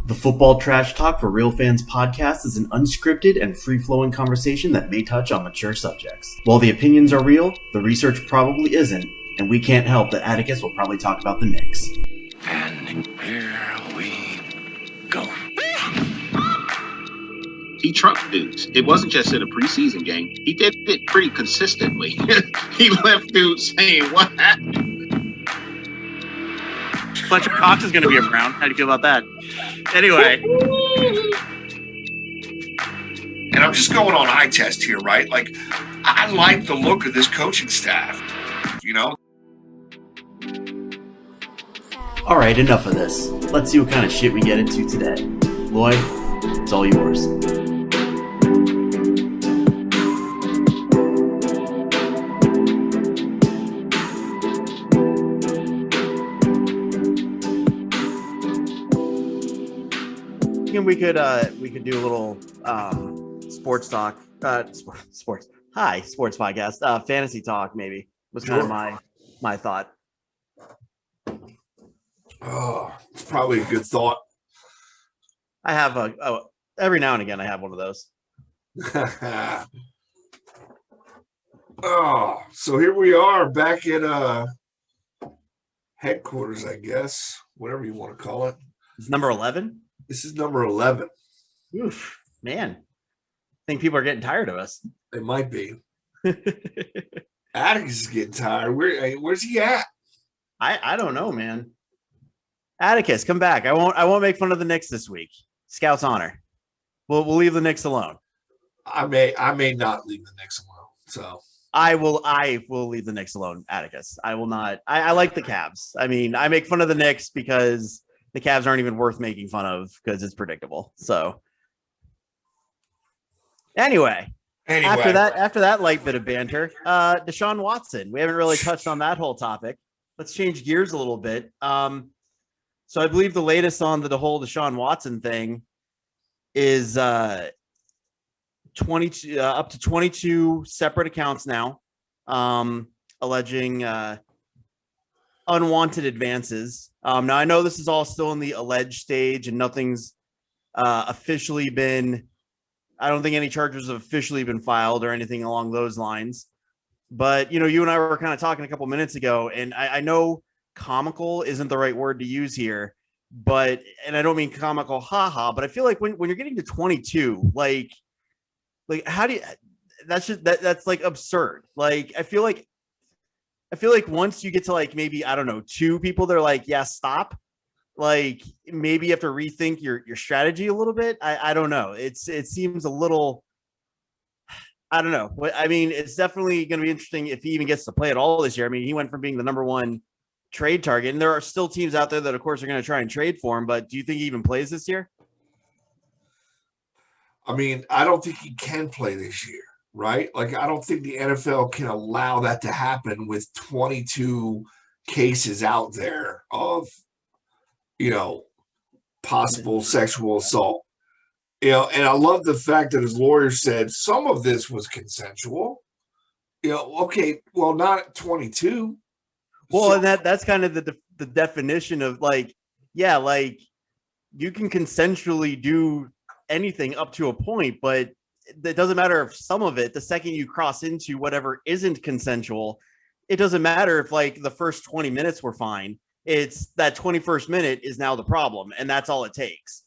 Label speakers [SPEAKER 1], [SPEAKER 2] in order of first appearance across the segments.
[SPEAKER 1] The Football Trash Talk for Real Fans podcast is an unscripted and free-flowing conversation that may touch on mature subjects. While the opinions are real, the research probably isn't, and we can't help that Atticus will probably talk about the Knicks.
[SPEAKER 2] And here we go.
[SPEAKER 3] He trucked dudes. It wasn't just in a preseason game. He did it pretty consistently. He left dudes saying, "What happened?"
[SPEAKER 4] Fletcher Cox is going to be around. How do you feel about that? Anyway.
[SPEAKER 2] And I'm just going on eye test here, right? Like, I like the look of this coaching staff, you know?
[SPEAKER 1] Alright, enough of this. Let's see what kind of shit we get into today. Lloyd, it's all yours. We could do a little sports talk, sports podcast, fantasy talk maybe was kind of my thought.
[SPEAKER 2] Oh, it's probably a good thought.
[SPEAKER 1] I have every now and again I have one of those.
[SPEAKER 2] Oh, so here we are back at headquarters, I guess, whatever you want to call it.
[SPEAKER 1] It's number 11.
[SPEAKER 2] This is number 11.
[SPEAKER 1] Oof, man. I think people are getting tired of us.
[SPEAKER 2] They might be. Atticus is getting tired. Where's he at?
[SPEAKER 1] I don't know, man. Atticus, come back. I won't make fun of the Knicks this week. Scout's honor. We'll leave the Knicks alone.
[SPEAKER 2] I may not leave the Knicks alone. So
[SPEAKER 1] I will leave the Knicks alone, Atticus. I will not. I like the Cavs. I mean, I make fun of the Knicks because the Cavs aren't even worth making fun of because it's predictable. So anyway, after that light bit of banter, Deshaun Watson. We haven't really touched on that whole topic. Let's change gears a little bit. So I believe the latest on the whole Deshaun Watson thing is 22 up to 22 separate accounts now, alleging unwanted advances. Now I know this is all still in the alleged stage and nothing's officially been, I don't think any charges have officially been filed or anything along those lines. But, you know, you and I were kind of talking a couple minutes ago, and I know comical isn't the right word to use here, but, and I don't mean comical, haha, but I feel like when you're getting to 22, like how do you, that's like absurd. Like, I feel like once you get to like maybe, I don't know, 2 people that are like, yeah, stop. Like maybe you have to rethink your strategy a little bit. I don't know. It seems a little, I don't know. I mean, it's definitely going to be interesting if he even gets to play at all this year. I mean, he went from being the number 1 trade target, and there are still teams out there that, of course, are going to try and trade for him. But do you think he even plays this year?
[SPEAKER 2] I mean, I don't think he can play this year. Right? Like, I don't think the NFL can allow that to happen with 22 cases out there of, you know, possible sexual assault. You know, and I love the fact that his lawyer said some of this was consensual. You know, okay, well, not at 22.
[SPEAKER 1] Well, so, and that's kind of the definition of like, yeah, like you can consensually do anything up to a point, but it doesn't matter if some of it, the second you cross into whatever isn't consensual, it doesn't matter if like the first 20 minutes were fine. It's that 21st minute is now the problem, and that's all it takes.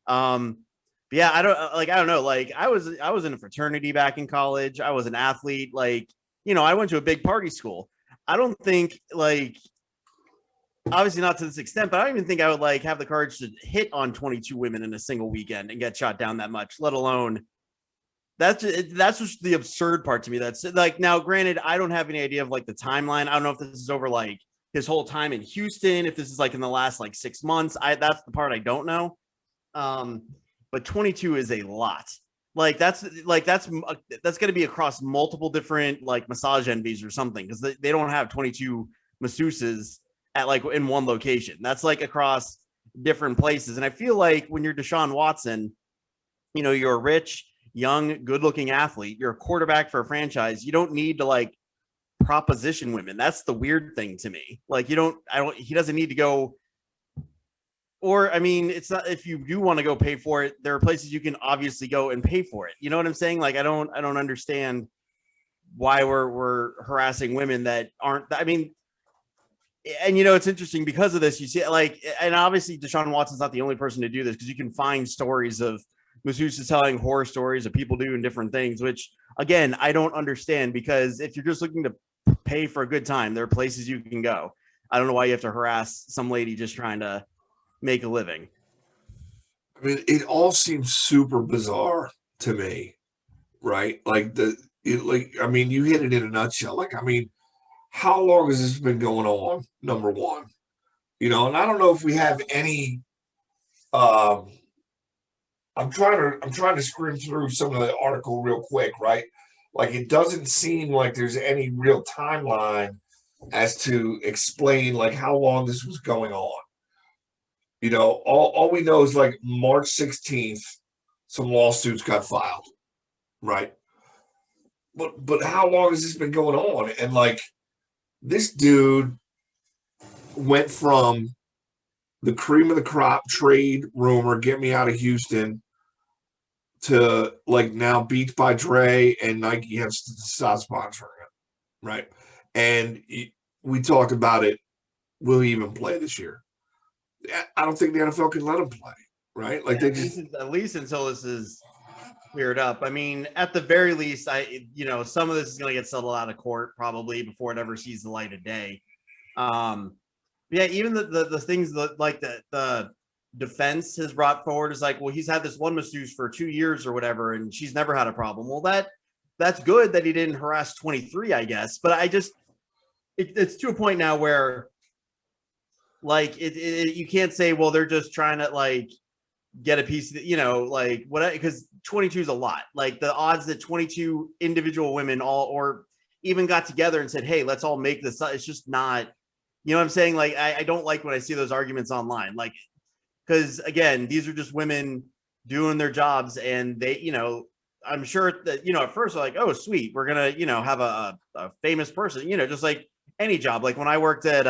[SPEAKER 1] Yeah, I don't know. Like I was in a fraternity back in college. I was an athlete. Like, you know, I went to a big party school. I don't think, like, obviously not to this extent, but I don't even think I would like have the courage to hit on 22 women in a single weekend and get shot down that much, let alone. That's just the absurd part to me. That's like, now granted, I don't have any idea of like the timeline. I don't know if this is over like his whole time in Houston, if this is like in the last like 6 months. That's the part I don't know. But 22 is a lot. Like that's going to be across multiple different like massage envies or something, because they don't have 22 masseuses at like in one location. That's like across different places. And I feel like when you're Deshaun Watson, you know, you're a rich, young, good-looking athlete. You're a quarterback for a franchise. You don't need to like proposition women. That's the weird thing to me. Like he doesn't need to go Or I mean, it's not, if you do want to go pay for it, there are places you can obviously go and pay for it. You know what I'm saying? Like I don't understand why we're harassing women that aren't. I mean, and it's interesting because of this. You see, like, and obviously Deshaun Watson's not the only person to do this, because you can find stories of masseuses telling horror stories of people doing different things, which again I don't understand, because if you're just looking to pay for a good time, there are places you can go. I don't know why you have to harass some lady just trying to make a living.
[SPEAKER 2] I mean, it all seems super bizarre to me, right? Like I mean, you hit it in a nutshell. Like, I mean, how long has this been going on? Number one, and I don't know if we have any. I'm trying to scrim through some of the article real quick, right? Like, it doesn't seem like there's any real timeline as to explain like how long this was going on. All we know is like March 16th, some lawsuits got filed, right? But how long has this been going on? And like, this dude went from the cream of the crop trade rumor, get me out of Houston, to like now Beats by Dre and Nike have to stop sponsoring it, right? And we talked about it. Will he even play this year? I don't think the NFL can let him play, right? Like, they just,
[SPEAKER 1] at least until this is cleared up. I mean, at the very least, some of this is going to get settled out of court probably before it ever sees the light of day. Yeah, even the things that like the defense has brought forward is like, well, he's had this one masseuse for 2 years or whatever, and she's never had a problem. Well, that's good that he didn't harass 23, I guess. But I just, it's to a point now where, like, you can't say, well, they're just trying to like get a piece of, like what, because 22 is a lot. Like, the odds that 22 individual women all or even got together and said, hey, let's all make this, it's just not, you know what I'm saying? Like, I don't like when I see those arguments online, like, because again, these are just women doing their jobs, and they, I'm sure that, at first they're like, oh, sweet, we're gonna, have a famous person, just like any job. Like when I worked at,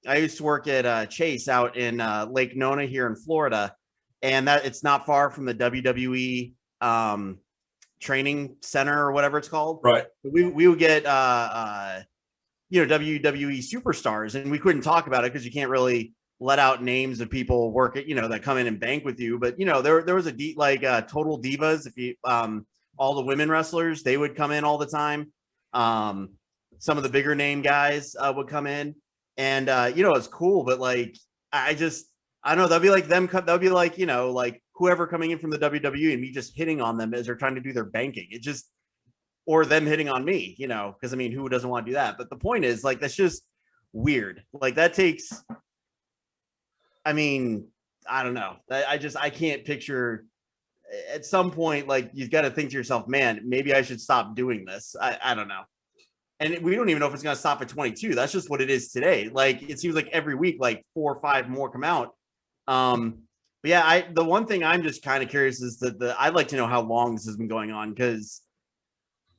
[SPEAKER 1] I used to work at Chase out in Lake Nona here in Florida, and that it's not far from the WWE training center or whatever it's called.
[SPEAKER 2] right.
[SPEAKER 1] We would get WWE superstars, and we couldn't talk about it because you can't really let out names of people work at, that come in and bank with you. But, there was a Total Divas. If you, all the women wrestlers, they would come in all the time. Some of the bigger name guys would come in, and, it's cool. But like, I don't know, that'd be like them. That'd be like, like whoever coming in from the WWE and me just hitting on them as they're trying to do their banking. It just, or them hitting on me, because I mean, who doesn't want to do that? But the point is, like, that's just weird. Like, that takes, I mean, I don't know. I can't picture at some point, like, you've got to think to yourself, man, maybe I should stop doing this. I don't know. And we don't even know if it's going to stop at 22. That's just what it is today. Like, it seems like every week, like 4 or 5 more come out. But yeah, the one thing I'm just kind of curious is that I'd like to know how long this has been going on, because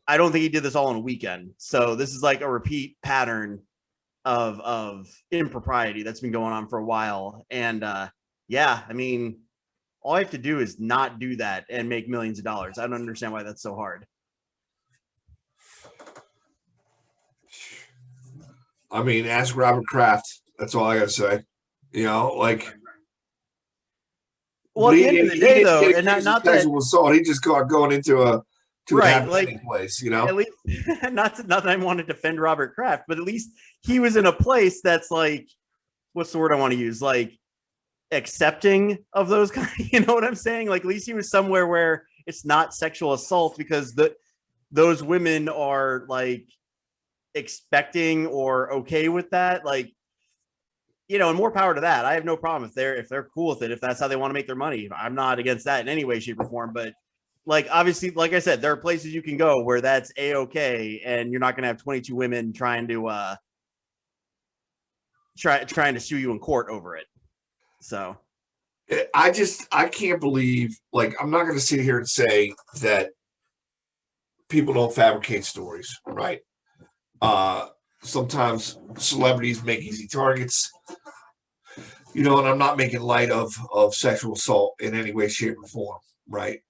[SPEAKER 1] I don't think he did this all in a weekend. So this is like a repeat pattern of impropriety that's been going on for a while. And yeah, I mean, all I have to do is not do that and make millions of dollars. I don't understand why that's so hard.
[SPEAKER 2] I mean, ask Robert Kraft. That's all I gotta say. Like,
[SPEAKER 1] well, at the end of the day, though, and not that
[SPEAKER 2] assault, he just got going into a
[SPEAKER 1] right, like,
[SPEAKER 2] place,
[SPEAKER 1] At least, not that I want to defend Robert Kraft, but at least he was in a place that's like, what's the word I want to use? Like, accepting of those kind. You know what I'm saying? Like, at least he was somewhere where it's not sexual assault, because those women are like expecting or okay with that. Like, and more power to that. I have no problem if they're cool with it, if that's how they want to make their money. I'm not against that in any way, shape, or form. But like, obviously, like I said, there are places you can go where that's a-okay, and you're not going to have 22 women trying to trying to sue you in court over it. So
[SPEAKER 2] I can't believe, like, I'm not going to sit here and say that people don't fabricate stories, right? Sometimes celebrities make easy targets. you know, and I'm not making light of sexual assault in any way, shape, or form, right?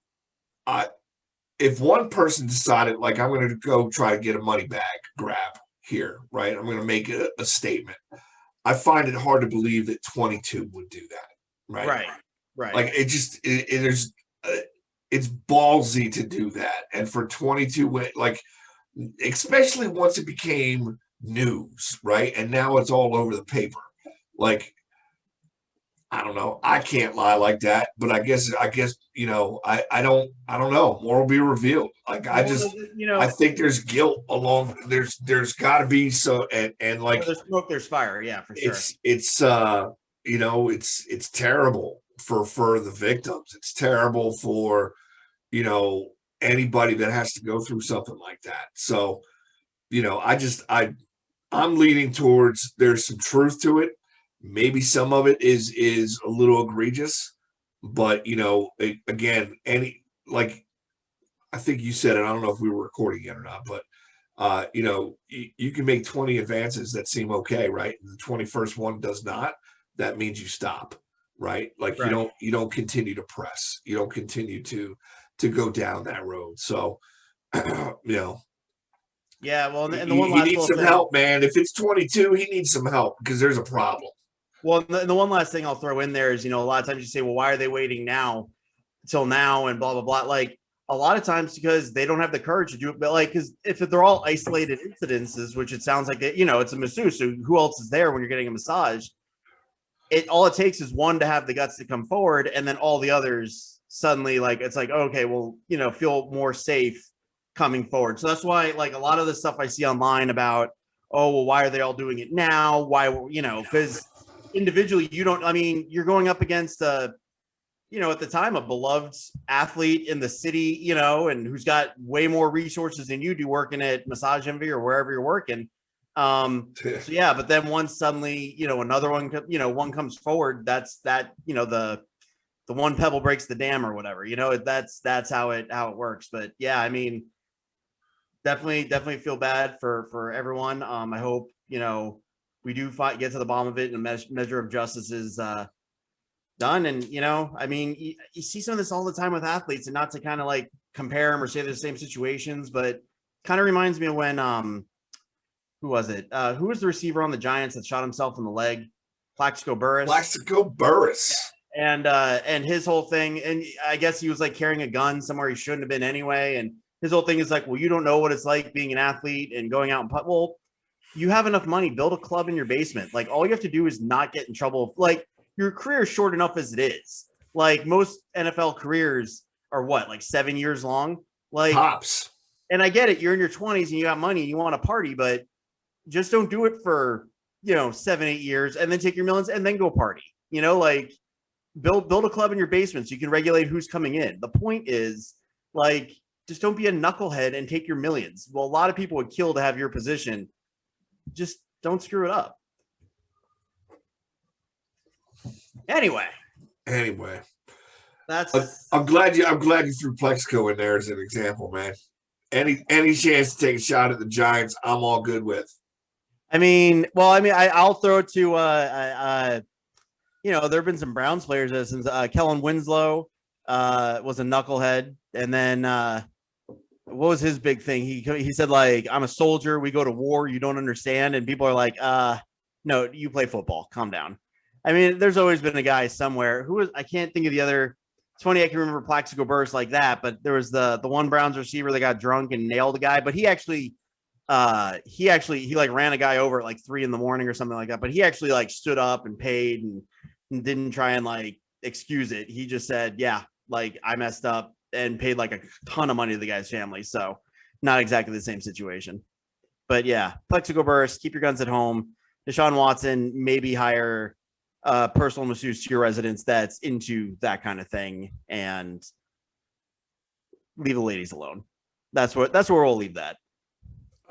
[SPEAKER 2] If one person decided, like, I'm going to go try to get a money bag grab here, right? I'm going to make a statement. I find it hard to believe that 22 would do that, right?
[SPEAKER 1] Right.
[SPEAKER 2] Like, it's ballsy to do that, and for 22, like, especially once it became news, right? And now it's all over the paper. Like, I don't know. I can't lie like that, but I guess you know, I don't know. More will be revealed. Like, I think there's guilt along. There's got to be so, and like,
[SPEAKER 1] there's smoke, there's fire. Yeah, for sure.
[SPEAKER 2] It's you know, it's terrible for the victims. It's terrible for, you know, anybody that has to go through something like that. So, you know, I'm leaning towards there's some truth to it. Maybe some of it is a little egregious, but, you know, again, like, I think you said it. I don't know if we were recording yet or not, but you know, you can make 20 advances that seem okay, right? The 21st one does not. That means you stop, right? Like,
[SPEAKER 1] right.
[SPEAKER 2] you don't continue to press. You don't continue to go down that road. So, you know.
[SPEAKER 1] Yeah, well, and the
[SPEAKER 2] he
[SPEAKER 1] one last
[SPEAKER 2] needs some help, man. If it's 22, he needs some help because there's a problem.
[SPEAKER 1] Well, the one last thing I'll throw in there is, you know, a lot of times you say, well, why are they waiting now till now and blah, blah, blah. Like, a lot of times because they don't have the courage to do it. But, like, because if they're all isolated incidences, which it sounds like, you know, it's a masseuse, so who else is there when you're getting a massage? All it takes is one to have the guts to come forward, and then all the others suddenly, like, it's like, okay, well, you know, feel more safe coming forward. So that's why, like, a lot of the stuff I see online about, oh, well, why are they all doing it now? Why, you know, because individually, you're going up against you know, at the time, a beloved athlete in the city, you know, and who's got way more resources than you do working at Massage Envy or wherever you're working. So yeah, but then once suddenly, you know, another one, you know, one comes forward, you know, the one pebble breaks the dam or whatever, you know, that's how it works. But yeah, I mean, definitely feel bad for everyone. I hope, you know, we do get to the bottom of it, and a measure of justice is done. And, you know, I mean, you see some of this all the time with athletes, and not to kind of like compare them or say they're the same situations, but kind of reminds me of when, who was it? Who was the receiver on the Giants that shot himself in the leg? Plaxico Burress. And his whole thing, and I guess he was like carrying a gun somewhere he shouldn't have been anyway. And his whole thing is like, well, you don't know what it's like being an athlete and going out and putt. Well, you have enough money, build a club in your basement. Like, all you have to do is not get in trouble. Like, your career is short enough as it is. Like, most NFL careers are what, like 7 years long? Like,
[SPEAKER 2] tops.
[SPEAKER 1] And I get it. You're in your 20s and you got money, you want to party, but just don't do it for, you know, 7-8 years and then take your millions and then go party. You know, like, build a club in your basement so you can regulate who's coming in. The point is, like, just don't be a knucklehead and take your millions. Well, a lot of people would kill to have your position. Just don't screw it up. Anyway, that's.
[SPEAKER 2] I'm glad you threw Plexico in there as an example, man. Any chance to take a shot at the Giants, I'm all good with.
[SPEAKER 1] I mean, I'll throw it to you know, there have been some Browns players since Kellen Winslow was a knucklehead, and then what was his big thing? He said, like, I'm a soldier, we go to war, you don't understand, and people are like, no, you play football, calm down. I mean, there's always been a guy somewhere who was, I can't think of the other. It's funny, I can remember Plaxico Burress like that, but there was the one Browns receiver that got drunk and nailed a guy, but he like ran a guy over at like 3 a.m. or something like that. But he actually like stood up and paid and didn't try and like excuse it. He just said, yeah, like, I messed up, and paid like a ton of money to the guy's family. So not exactly the same situation. But yeah, Plexico Burress, keep your guns at home. Deshaun Watson, maybe hire personal masseuse to your residence that's into that kind of thing, and leave the ladies alone. That's where we'll leave that.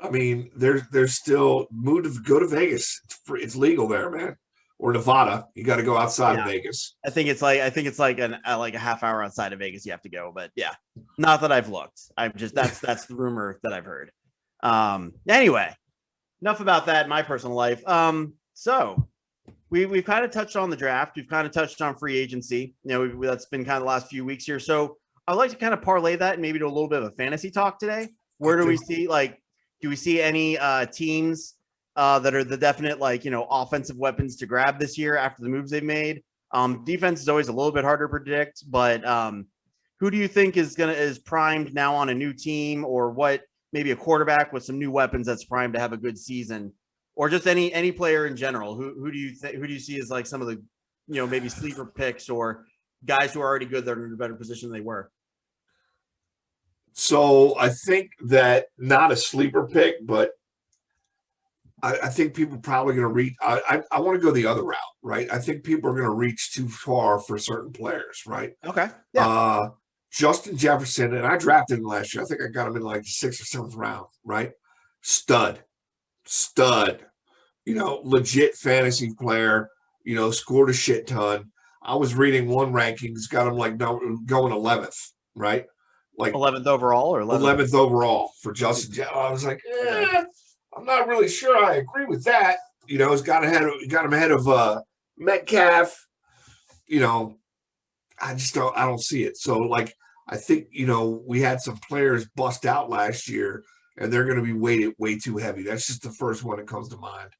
[SPEAKER 2] I mean, there's still go to Vegas. It's legal there, man. Or Nevada. You got to go outside of Vegas.
[SPEAKER 1] I think it's like a half hour outside of Vegas you have to go, but yeah, not that I've looked. I'm just that's the rumor that I've heard. Anyway, enough about that in my personal life. So we've kind of touched on the draft. We've kind of touched on free agency. That's been kind of the last few weeks here. So I'd like to kind of parlay that and maybe do a little bit of a fantasy talk today. Where do we see do we see any teams that are the definite offensive weapons to grab this year after the moves they've made? Defense is always a little bit harder to predict, but who do you think is primed now on a new team, or what? Maybe a quarterback with some new weapons that's primed to have a good season, or just any player in general. Who do you see as like some of the maybe sleeper picks or guys who are already good that are in a better position than they were?
[SPEAKER 2] So I think that not a sleeper pick, but I think people probably going to reach. I want to go the other route, right? I think people are going to reach too far for certain players, right?
[SPEAKER 1] Okay. Yeah.
[SPEAKER 2] Justin Jefferson, and I drafted him last year. I think I got him in like the 6th or 7th round, right? Stud, legit fantasy player, scored a shit ton. I was reading one rankings, got him like going 11th, right? Like
[SPEAKER 1] 11th overall or
[SPEAKER 2] 11th overall for Justin Jefferson. I was like, I'm not really sure I agree with that. He's got him ahead of Metcalf. I don't see it. So I think, we had some players bust out last year and they're going to be weighted way too heavy. That's just the first one that comes to mind.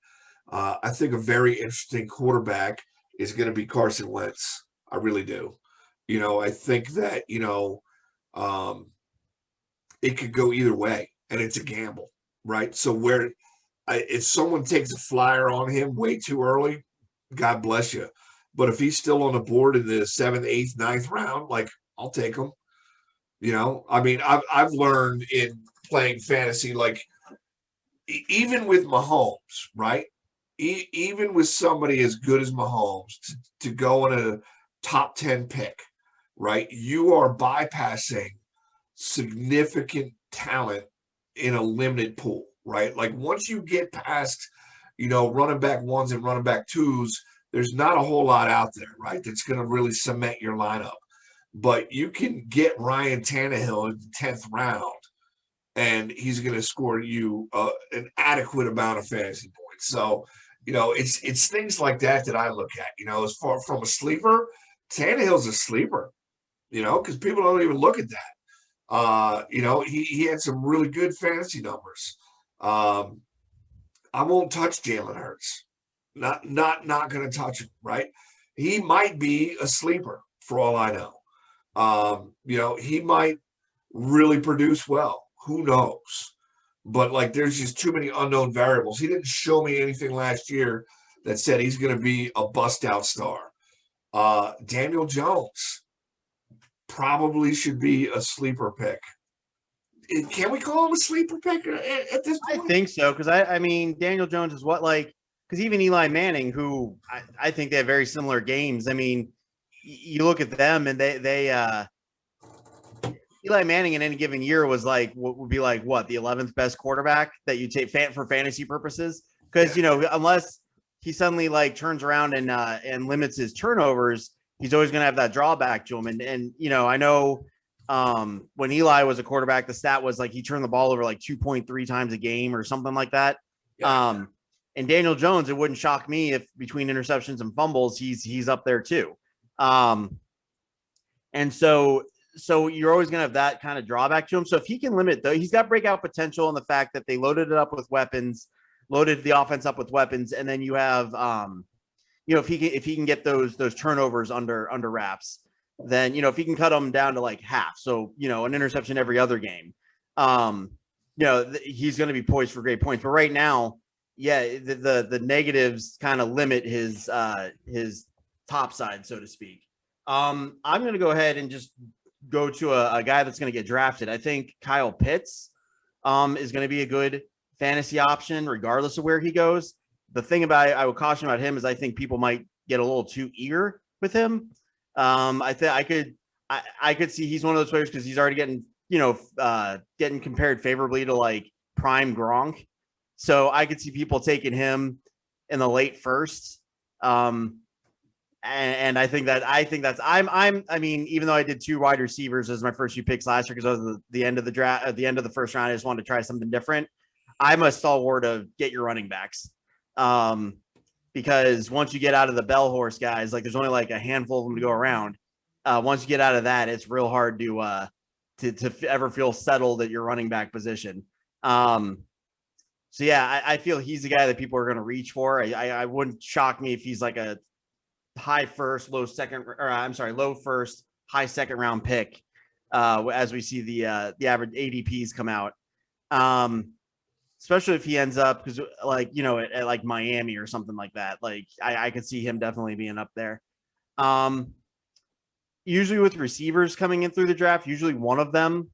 [SPEAKER 2] I think a very interesting quarterback is going to be Carson Wentz. I really do. I think that, it could go either way and it's a gamble, right? So if someone takes a flyer on him way too early, God bless you. But if he's still on the board in the 7th, 8th, 9th round, I'll take him. I've learned in playing fantasy, even with Mahomes, right? Even with somebody as good as Mahomes to go in a top 10 pick, right? You are bypassing significant talent in a limited pool, right? Once you get past, running back 1s and running back 2s, there's not a whole lot out there, right? That's going to really cement your lineup. But you can get Ryan Tannehill in the 10th round, and he's going to score you an adequate amount of fantasy points. So, it's things like that I look at. As far from a sleeper, Tannehill's a sleeper. Because people don't even look at that. He had some really good fantasy numbers. I won't touch Jalen Hurts. Not going to touch him, right? He might be a sleeper for all I know. He might really produce well. Who knows? But there's just too many unknown variables. He didn't show me anything last year that said he's going to be a bust out star. Daniel Jones probably should be a sleeper pick. Can we call him a sleeper pick at this point?
[SPEAKER 1] I think so, because Daniel Jones is because even Eli Manning, who I think they have very similar games. You look at them and they Eli Manning in any given year was what would be the 11th best quarterback that you take for fantasy purposes. Because, unless he suddenly turns around and limits his turnovers, he's always going to have that drawback to him. And I know when Eli was a quarterback, the stat was he turned the ball over 2.3 times a game or something like that. Yeah. And Daniel Jones, it wouldn't shock me if between interceptions and fumbles, he's up there too. And so you're always going to have that kind of drawback to him. So if he can limit, though, he's got breakout potential in the fact that they loaded it up with weapons, loaded the offense up with weapons, and then you have, if he can get those turnovers under wraps, then if he can cut them down to half, so an interception every other game, he's going to be poised for great points. But right now, the negatives kind of limit his top side, so to speak. I'm going to go ahead and just go to a guy that's going to get drafted. I think Kyle Pitts is going to be a good fantasy option, regardless of where he goes. The thing I would caution about him is I think people might get a little too eager with him. I could see he's one of those players because he's already getting compared favorably to prime Gronk. So I could see people taking him in the late first. And I think that's even though I did 2 wide receivers as my first few picks last year because I was the end of the draft at the end of the first round, I just wanted to try something different. I'm a stalwart of get your running backs. because once you get out of the bell horse guys, like there's only like a handful of them to go around. Once you get out of that, it's real hard to ever feel settled at your running back position. So yeah, I feel he's the guy that people are going to reach for. I wouldn't shock me if he's like a high first, low second, or I'm sorry, low first, high second round pick as we see the average ADPs come out. Especially if he ends up, because like, you know, at like Miami or something like that. Like I could see him definitely being up there. Usually with receivers coming in through the draft, usually one of them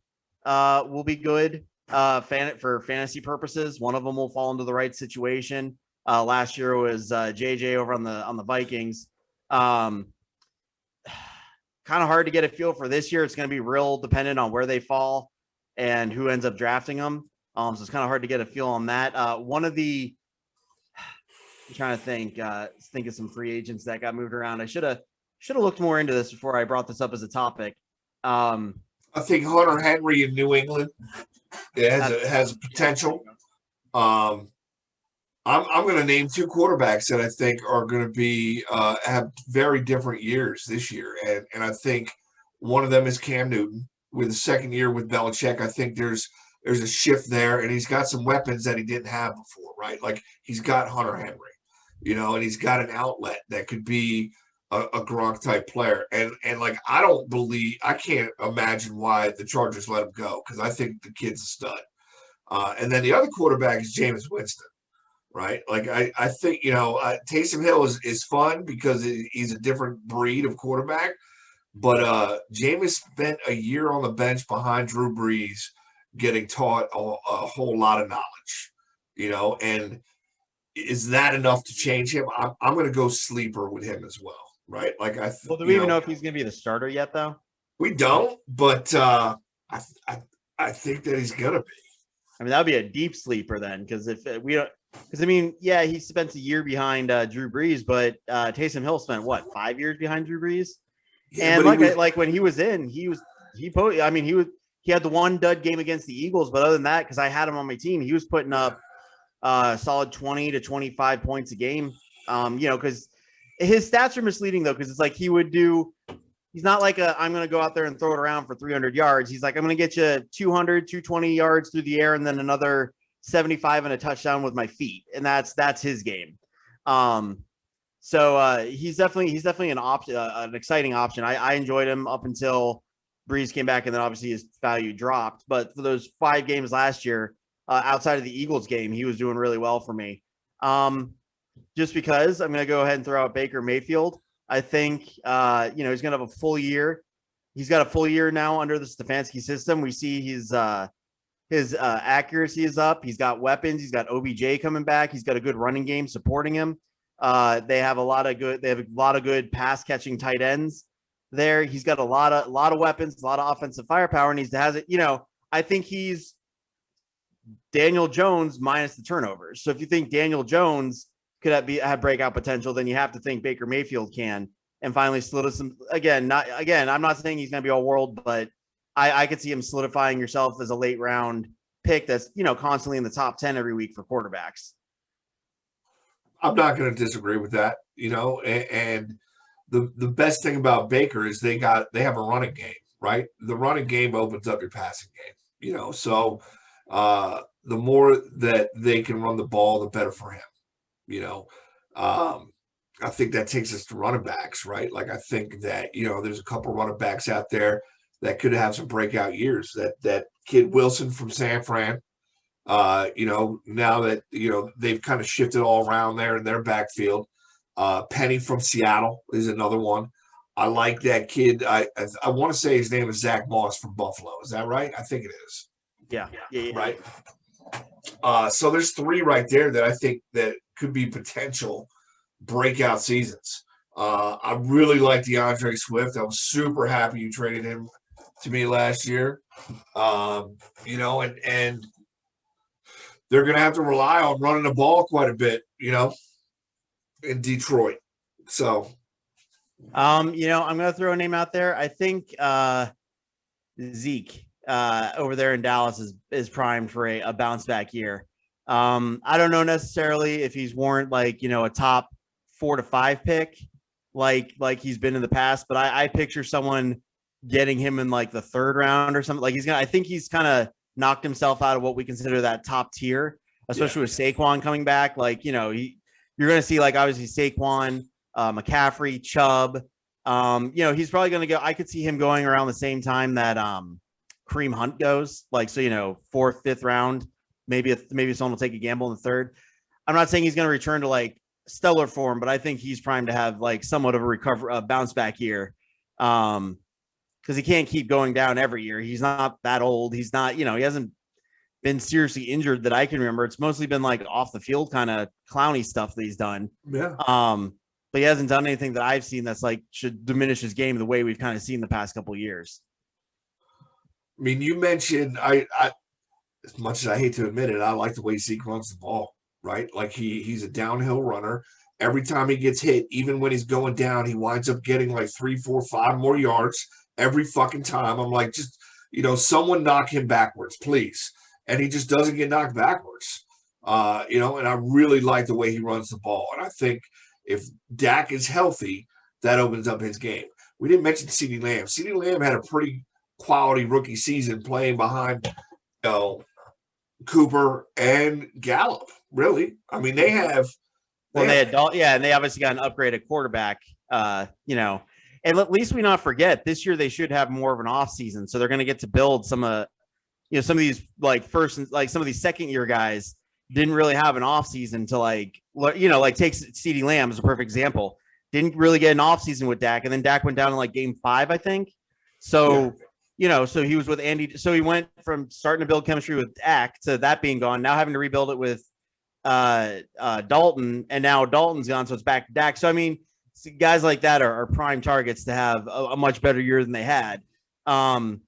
[SPEAKER 1] will be good for fantasy purposes. One of them will fall into the right situation. Last year was JJ over on the Vikings. Kind of hard to get a feel for this year. It's going to be real dependent on where they fall and who ends up drafting them. So it's kind of hard to get a feel on that. I'm trying to think of some free agents that got moved around. I should have looked more into this before I brought this up as a topic.
[SPEAKER 2] I think Hunter Henry in New England has a potential. I'm going to name two quarterbacks that I think are going to be have very different years this year, and I think one of them is Cam Newton with the second year with Belichick. I think there's a shift there, and he's got some weapons that he didn't have before, right? Like he's got Hunter Henry, you know, and he's got an outlet that could be a Gronk type player. And like I can't imagine why the Chargers let him go, because I think the kid's a stud. And then the other quarterback is Jameis Winston, right? Like I think, you know, Taysom Hill is fun because he's a different breed of quarterback. But Jameis spent a year on the bench behind Drew Brees, getting taught a whole lot of knowledge, you know, and is that enough to change him? I'm going to go sleeper with him as well, right? Like
[SPEAKER 1] do we even know if he's going to be the starter yet, though?
[SPEAKER 2] We don't, but I think that he's going to be.
[SPEAKER 1] I mean, that would be a deep sleeper then, because if we don't, because I mean, yeah, he spent a year behind Drew Brees, but Taysom Hill spent what, 5 years behind Drew Brees? Yeah, and like when he was in, he had the one dud game against the Eagles, but other than that, because I had him on my team, he was putting up solid 20 to 25 points a game. You know, because his stats are misleading though, because it's like he's not like I'm going to go out there and throw it around for 300 yards. He's like, I'm going to get you 200, 220 yards through the air, and then another 75 and a touchdown with my feet, and that's his game. So he's definitely an exciting option. I enjoyed him up until Breeze came back, and then obviously his value dropped. But for those 5 games last year, outside of the Eagles game, he was doing really well for me. Just because I'm going to go ahead and throw out Baker Mayfield. I think he's going to have a full year. He's got a full year now under the Stefanski system. We see his accuracy is up. He's got weapons. He's got OBJ coming back. He's got a good running game supporting him. They have a lot of good pass catching tight ends there. He's got a lot of weapons, a lot of offensive firepower, and he has it. You know, I think he's Daniel Jones minus the turnovers. So if you think Daniel Jones could have breakout potential, then you have to think Baker Mayfield can, and finally solidify. I'm not saying he's going to be all world, but I could see him solidifying yourself as a late round pick that's, you know, constantly in the top 10 every week for quarterbacks.
[SPEAKER 2] I'm not going to disagree with that, you know, and the best thing about Baker is they have a running game, right? The running game opens up your passing game, you know, so the more that they can run the ball, the better for him, you know. I think that takes us to running backs, right? Like I think that, you know, there's a couple running backs out there that could have some breakout years. That kid Wilson from San Fran, you know, now that, you know, they've kind of shifted all around there in their backfield. Penny from Seattle is another one. I like that kid. I want to say his name is Zach Moss from Buffalo. Is that right? I think it is.
[SPEAKER 1] Yeah.
[SPEAKER 2] Right. So there's 3 right there that I think that could be potential breakout seasons. I really like DeAndre Swift. I was super happy you traded him to me last year. You know, and they're going to have to rely on running the ball quite a bit, you know, in Detroit. So,
[SPEAKER 1] you know, I'm going to throw a name out there. I think Zeke over there in Dallas is primed for a bounce back year. I don't know necessarily if he's warrant like, you know, a top 4 to 5 pick, like he's been in the past. But I picture someone getting him in like the 3rd round or something. Like I think he's kind of knocked himself out of what we consider that top tier, especially with Saquon coming back. Like, you're going to see like obviously Saquon, McCaffrey, Chubb. He's probably going to go. I could see him going around the same time that Kareem Hunt goes. Like, so 4th, 5th round. Maybe someone will take a gamble in the 3rd. I'm not saying he's going to return to like stellar form, but I think he's primed to have like somewhat of a bounce back year. Because he can't keep going down every year. He's not that old. He's not, he hasn't been seriously injured that I can remember. It's mostly been like off the field kind of clowny stuff that he's done.
[SPEAKER 2] Yeah.
[SPEAKER 1] But he hasn't done anything that I've seen that's like should diminish his game the way we've kind of seen the past couple of years.
[SPEAKER 2] I mean, you mentioned I as much as I hate to admit it, I like the way Zeke runs the ball, right? Like he's a downhill runner. Every time he gets hit, even when he's going down, he winds up getting like 3, 4, 5 more yards every fucking time. I'm like, just, someone knock him backwards, please. And he just doesn't get knocked backwards. And I really like the way he runs the ball. And I think if Dak is healthy, that opens up his game. We didn't mention CeeDee Lamb. CeeDee Lamb had a pretty quality rookie season playing behind, Cooper and Gallup, really. I mean, they had and they obviously got an upgraded quarterback, and at least we not forget this year they should have more of an off season. So they're going to get to build some of these like first, like some of these 2nd year guys didn't really have an off season to like takes CeeDee Lamb as a perfect example. Didn't really get an off season with Dak. And then Dak went down in like game 5, I think. So, so he was with Andy. So he went from starting to build chemistry with Dak to that being gone, now having to rebuild it with Dalton, and now Dalton's gone. So it's back to Dak. So, I mean, guys like that are prime targets to have a much better year than they had. The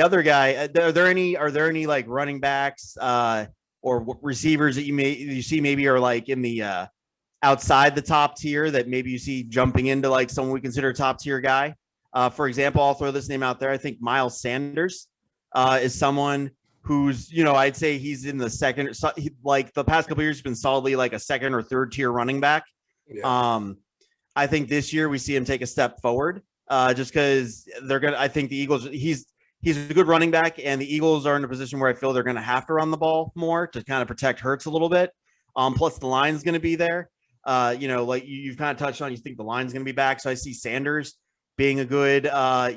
[SPEAKER 2] other guy, are there any like running backs or receivers that you see maybe are like in the outside the top tier that maybe you see jumping into like someone we consider a top tier guy? For example, I'll throw this name out there. I think Miles Sanders is someone who's, I'd say he's in the second, like the past couple of years, he's been solidly like a 2nd or 3rd tier running back. Yeah. I think this year we see him take a step forward, just because I think the Eagles, he's a good running back, and the Eagles are in a position where I feel they're going to have to run the ball more to kind of protect Hurts a little bit. Plus the line's going to be there. Like you've kind of touched on, you think the line's going to be back. So I see Sanders being a good, 3rd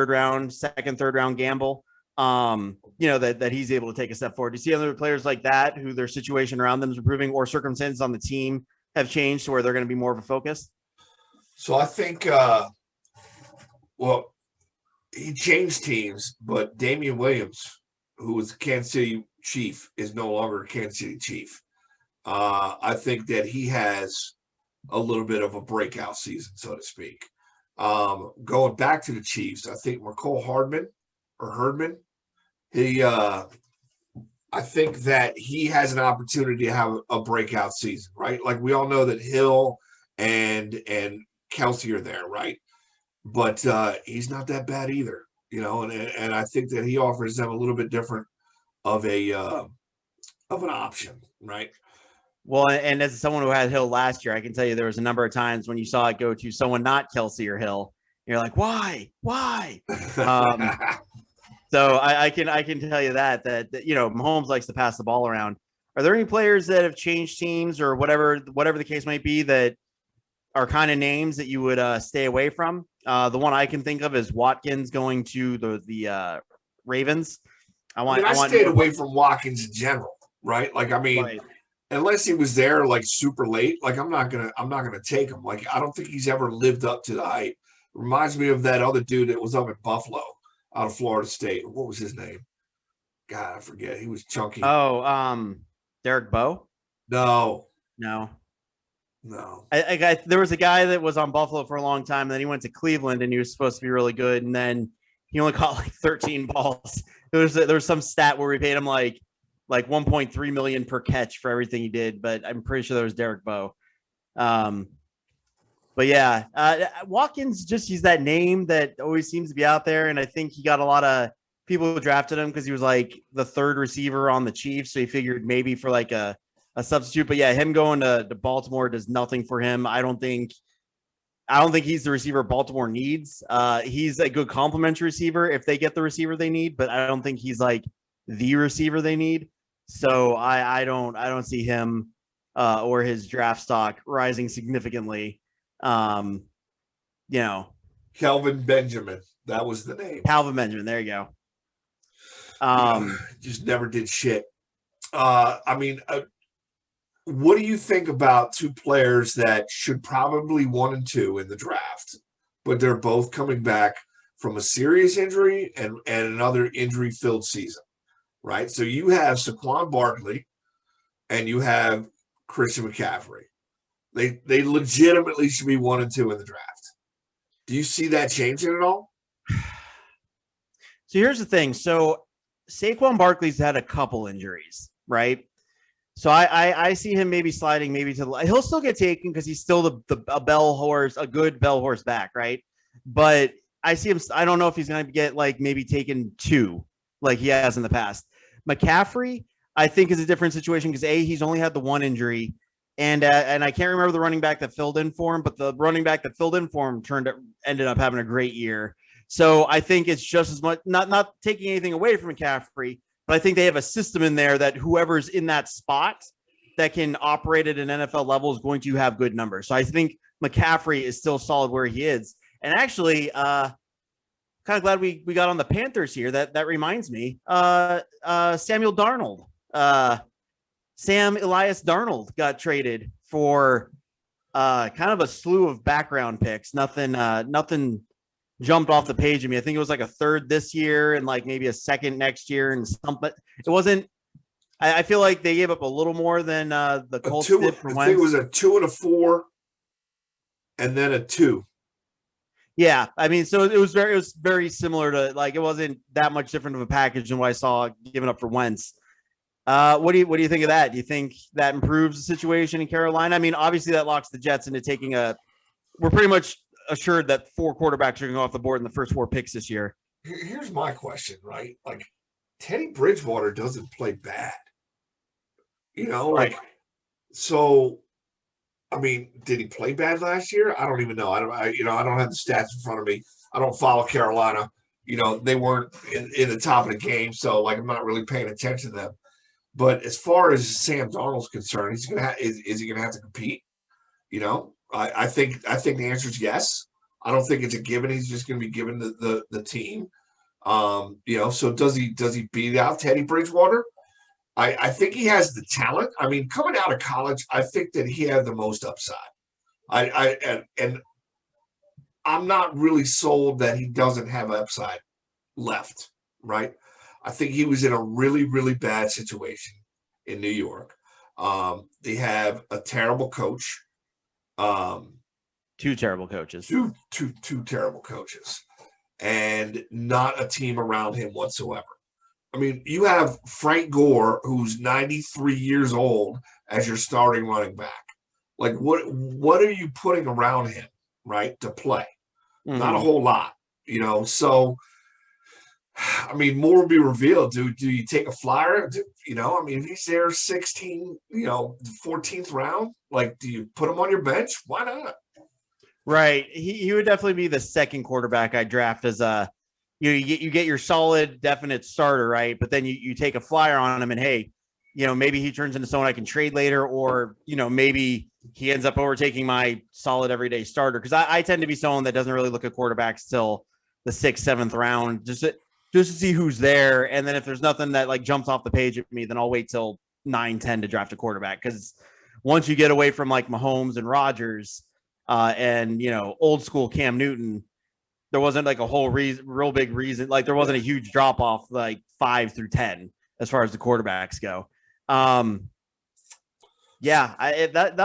[SPEAKER 2] round, 2nd, 3rd round gamble. That he's able to take a step forward. Do you see other players like that who their situation around them is improving, or circumstances on the team have changed to where they're going to be more of a focus? So I think, he changed teams, but Damian Williams, who was the Kansas City Chief, is no longer a Kansas City Chief. I think that he has a little bit of a breakout season, so to speak. Going back to the Chiefs, I think McCole Hardman, I think that he has an opportunity to have a breakout season, right? Like we all know that Hill and Kelsey are there, right? But he's not that bad either, and I think that he offers them a little bit different of an option, right?
[SPEAKER 1] Well, and as someone who had Hill last year, I can tell you there was a number of times when you saw it go to someone not Kelsey or Hill. You're like, why? So I can tell you that Mahomes likes to pass the ball around. Are there any players that have changed teams or whatever the case might be that are kind of names that you would stay away from? The one I can think of is Watkins going to the Ravens.
[SPEAKER 2] I stayed away from Watkins in general, right? Like, I mean, right. Unless he was there like super late, like I'm not gonna take him. Like I don't think he's ever lived up to the hype. Reminds me of that other dude that was up in Buffalo, out of Florida State. What was his name? God, I forget. He was chunky.
[SPEAKER 1] Oh, Derek Bowe?
[SPEAKER 2] No.
[SPEAKER 1] There was a guy that was on Buffalo for a long time, and then he went to Cleveland, and he was supposed to be really good, and then he only caught like 13 balls. There was some stat where we paid him like 1.3 million per catch for everything he did, but I'm pretty sure that was Derek Bowe. But yeah, Watkins, he's that name that always seems to be out there. And I think he got a lot of people who drafted him because he was like the 3rd receiver on the Chiefs. So he figured maybe for like a a substitute. But yeah, him going to Baltimore does nothing for him. I don't think he's the receiver Baltimore needs. He's a good complementary receiver if they get the receiver they need, but I don't think he's like the receiver they need. So I don't see him or his draft stock rising significantly. You know,
[SPEAKER 2] Kelvin Benjamin, that was the name.
[SPEAKER 1] Calvin Benjamin. There you go.
[SPEAKER 2] Just never did shit. I mean, what do you think about two players that should probably 1 and 2 in the draft, but they're both coming back from a serious injury and another injury-filled season, right? So you have Saquon Barkley and you have Christian McCaffrey. They legitimately should be 1 and 2 in the draft. Do you see that changing at all?
[SPEAKER 1] So here's the thing. So Saquon Barkley's had a couple injuries, right? So I see him maybe sliding maybe to the – he'll still get taken because he's still a bell horse, a good bell horse back, right? But I see him – I don't know if he's going to get like maybe taken 2 like he has in the past. McCaffrey, I think, is a different situation because, A, he's only had the 1 injury. And I can't remember the running back that filled in for him, but the running back that filled in for him ended up having a great year. So I think it's just as much not taking anything away from McCaffrey, but I think they have a system in there that whoever's in that spot that can operate at an NFL level is going to have good numbers. So I think McCaffrey is still solid where he is. And actually, kind of glad we got on the Panthers here. That reminds me, Samuel Darnold. Sam Elias Darnold got traded for kind of a slew of background picks. Nothing jumped off the page at me. I think it was like a 3rd this year and like maybe a 2nd next year and something. It wasn't. I feel like they gave up a little more than the Colts did for Wentz.
[SPEAKER 2] I think it was a 2 and a 4, and then a 2.
[SPEAKER 1] Yeah, I mean, so it was very similar to, like, it wasn't that much different of a package than what I saw given up for Wentz. What do you think of that? Do you think that improves the situation in Carolina? I mean, obviously that locks the Jets into taking we're pretty much assured that 4 quarterbacks are going to go off the board in the first 4 picks this year.
[SPEAKER 2] Here's my question, right? Like, Teddy Bridgewater doesn't play bad. You know, like,
[SPEAKER 1] right.
[SPEAKER 2] So, I mean, did he play bad last year? I don't even know. I don't have the stats in front of me. I don't follow Carolina. You know, they weren't in the top of the game, so like I'm not really paying attention to them. But as far as Sam Darnold's concerned, is he gonna have to compete? You know, I think the answer is yes. I don't think it's a given. He's just going to be given the team. You know, so does he beat out Teddy Bridgewater? I think he has the talent. I mean, coming out of college, I think that he had the most upside. And I'm not really sold that he doesn't have upside left, right? I think he was in a really, really bad situation in New York. They have a terrible coach.
[SPEAKER 1] 2 terrible coaches.
[SPEAKER 2] Two terrible coaches. And not a team around him whatsoever. I mean, you have Frank Gore, who's 93 years old, as your starting running back. Like, what are you putting around him, right, to play? Mm-hmm. Not a whole lot, you know. So, I mean, more will be revealed. Do you take a flyer? You know, I mean, if he's there 16, 14th round, like, do you put him on your bench? Why not?
[SPEAKER 1] Right. He would definitely be the 2nd quarterback I draft as a. You get your solid, definite starter, right? But then you take a flyer on him and, hey, maybe he turns into someone I can trade later, or, maybe he ends up overtaking my solid everyday starter. Because I tend to be someone that doesn't really look at quarterbacks till the 6th, 7th round, just to see who's there. And then if there's nothing that like jumps off the page at me, then I'll wait till 9, 10 to draft a quarterback. Because once you get away from like Mahomes and Rodgers and, old school Cam Newton, there wasn't like a whole real big reason. Like there wasn't a huge drop off like 5 through 10 as far as the quarterbacks go. That'll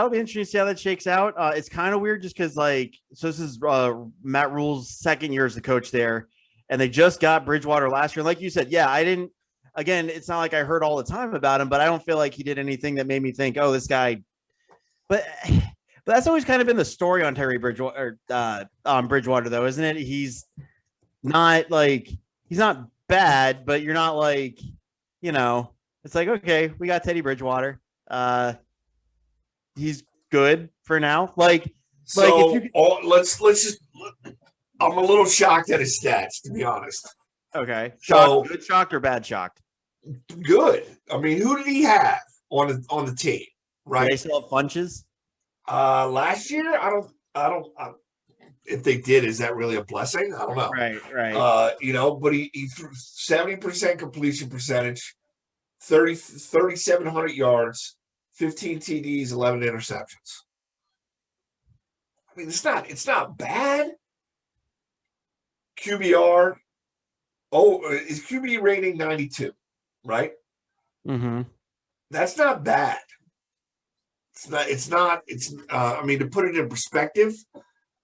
[SPEAKER 1] be interesting to see how that shakes out. It's kind of weird just because so this is Matt Rule's 2nd year as the coach there, and they just got Bridgewater last year. Like you said, again, it's not like I heard all the time about him, but I don't feel like he did anything that made me think, oh, this guy. But that's always kind of been the story on Terry Bridgewater, on Bridgewater, though, isn't it? He's not bad, but you're not like, it's like, okay, we got Teddy Bridgewater. he's good for now. Like
[SPEAKER 2] So
[SPEAKER 1] if you
[SPEAKER 2] let's just. I'm a little shocked at his stats, to be honest.
[SPEAKER 1] okay,
[SPEAKER 2] So
[SPEAKER 1] good shocked or bad shocked?
[SPEAKER 2] good. I mean, who did he have on the team?
[SPEAKER 1] Do
[SPEAKER 2] Right.
[SPEAKER 1] they still have Funches?
[SPEAKER 2] Last year, I don't. If they did, is that really a blessing? I don't know.
[SPEAKER 1] Right.
[SPEAKER 2] But he threw 70% completion percentage, 3,700 yards, 15 TDs, 11 interceptions. I mean, it's not bad. QBR. Is QB rating 92, right?
[SPEAKER 1] Mm-hmm.
[SPEAKER 2] That's not bad. I mean, to put it in perspective,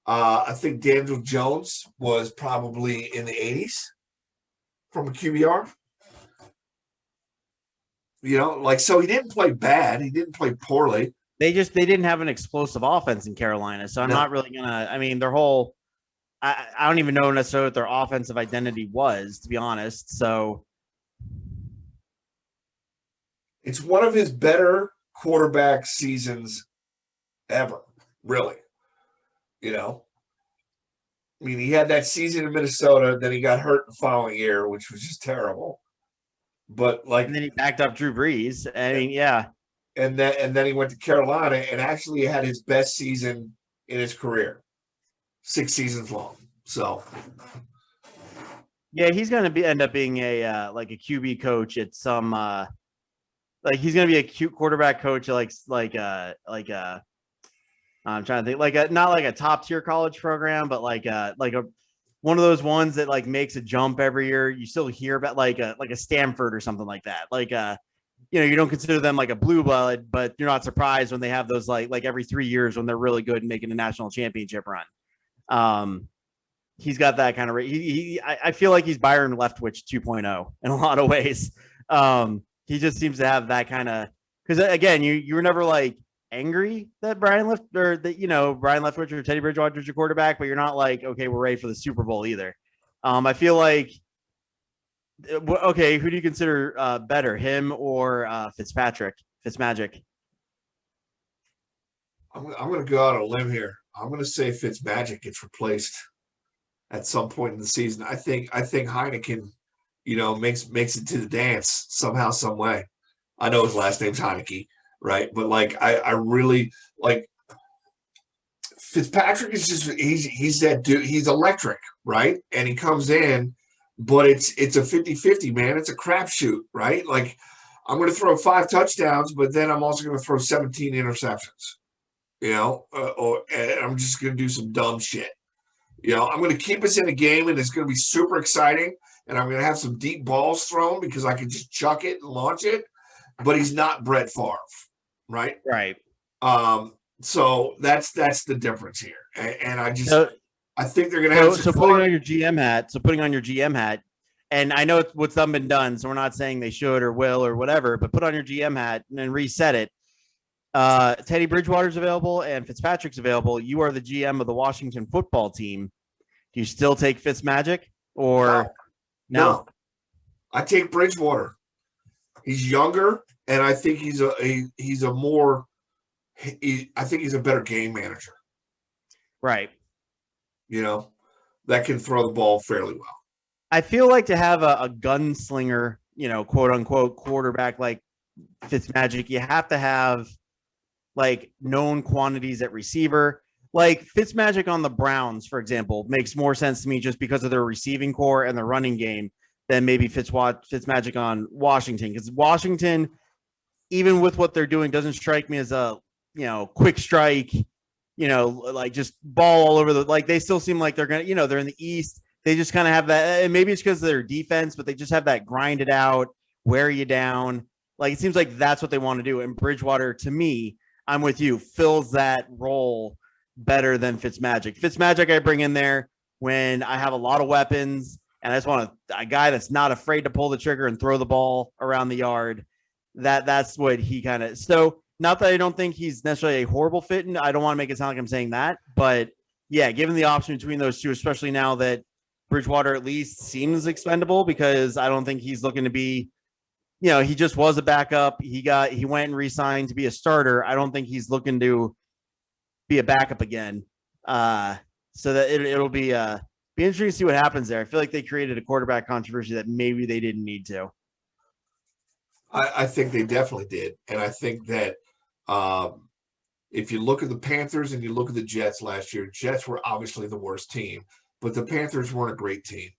[SPEAKER 2] I think Daniel Jones was probably in the 80s from a QBR. So he didn't play bad. He didn't play poorly.
[SPEAKER 1] They didn't have an explosive offense in Carolina, so I'm not really gonna. I mean, their whole. I don't even know necessarily what their offensive identity was, to be honest. So
[SPEAKER 2] it's one of his better quarterback seasons ever, really. I mean, he had that season in Minnesota, then he got hurt the following year, which was just terrible. But
[SPEAKER 1] and then he backed up Drew Brees. I mean, yeah.
[SPEAKER 2] And then he went to Carolina and actually had his best season in his career, 6 seasons long. So,
[SPEAKER 1] yeah, he's going to end up being a QB coach at some he's going to be a cute quarterback coach I'm trying to think not like a top tier college program, but like a one of those ones that like makes a jump every year. You still hear about like a Stanford or something like that. You don't consider them like a blue blood, but you're not surprised when they have those like every 3 years when they're really good and making a national championship run. He's got that kind of I feel like he's Byron Leftwich 2.0 in a lot of ways. He just seems to have that kind of, because again, you were never like angry that Brian Leftwich or Teddy Bridgewater is your quarterback, but you're not like, okay, we're ready for the Super Bowl either. I feel like, okay, who do you consider better, him or Fitzmagic?
[SPEAKER 2] I'm going to go out on a limb here. I'm going to say Fitzmagic gets replaced at some point in the season. I think Heineken, makes it to the dance somehow, some way. I know his last name's Heineke, right? But I really like Fitzpatrick is just he's that dude. He's electric, right? And he comes in, but it's a 50-50, man. It's a crapshoot, right? Like I'm going to throw 5 touchdowns, but then I'm also going to throw 17 interceptions. Or I'm just going to do some dumb shit. I'm going to keep us in the game, and it's going to be super exciting. And I'm going to have some deep balls thrown because I can just chuck it and launch it. But he's not Brett Favre, right?
[SPEAKER 1] Right.
[SPEAKER 2] So that's the difference here. And I think they're going to have
[SPEAKER 1] so putting on your GM hat. And I know what's done been done, so we're not saying they should or will or whatever. But put on your GM hat and then reset it. Teddy Bridgewater's available and Fitzpatrick's available. You are the GM of the Washington football team. Do you still take Fitzmagic or no?
[SPEAKER 2] I take Bridgewater. He's younger, and I think he's a better game manager.
[SPEAKER 1] Right.
[SPEAKER 2] That can throw the ball fairly well.
[SPEAKER 1] I feel like to have a gunslinger, quote unquote quarterback like Fitzmagic, you have to have like known quantities at receiver. Like Fitzmagic on the Browns, for example, makes more sense to me just because of their receiving core and the running game than maybe Fitzmagic on Washington. Because Washington, even with what they're doing, doesn't strike me as a quick strike, like just ball all over they still seem like they're gonna, they're in the East. They just kind of have that, and maybe it's because of their defense, but they just have that grind it out, wear you down. Like it seems like that's what they want to do. And Bridgewater, to me, I'm with you, fills that role better than Fitzmagic. Fitzmagic I bring in there when I have a lot of weapons and I just want a guy that's not afraid to pull the trigger and throw the ball around the yard. That's what he kind of. So not that I don't think he's necessarily a horrible fit, and I don't want to make it sound like I'm saying that, but yeah, given the option between those two, especially now that Bridgewater at least seems expendable, because I don't think he's looking to be he just was a backup. He went and re-signed to be a starter. I don't think he's looking to be a backup again. So that it'll be interesting to see what happens there. I feel like they created a quarterback controversy that maybe they didn't need to.
[SPEAKER 2] I think they definitely did. And I think that if you look at the Panthers and you look at the Jets last year, Jets were obviously the worst team, but the Panthers weren't a great team,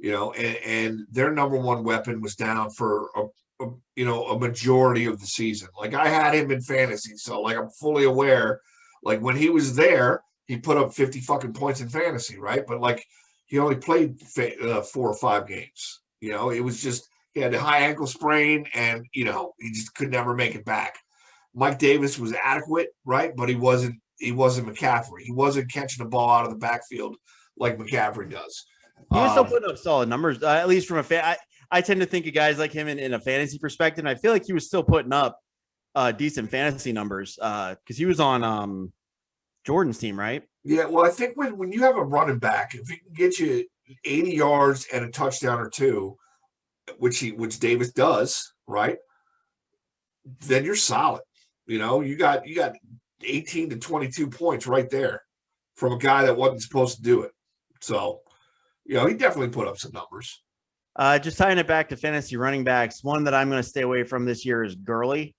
[SPEAKER 2] and their number one weapon was down for a majority of the season. Like I had him in fantasy. So like, I'm fully aware, like when he was there, he put up 50 fucking points in fantasy. Right. But like he only played 4 or 5 games, it was just, he had a high ankle sprain and, he just could never make it back. Mike Davis was adequate, right? But he wasn't McCaffrey. He wasn't catching the ball out of the backfield like McCaffrey does.
[SPEAKER 1] He was still putting up solid numbers, at least from a fan. I tend to think of guys like him in a fantasy perspective. And I feel like he was still putting up decent fantasy numbers because he was on Jordan's team, right?
[SPEAKER 2] Yeah, well, I think when you have a running back, if he can get you 80 yards and a touchdown or two, which Davis does, right? Then you're solid. You got 18 to 22 points right there from a guy that wasn't supposed to do it. So, he definitely put up some numbers.
[SPEAKER 1] Just tying it back to fantasy running backs, one that I'm going to stay away from this year is Gurley.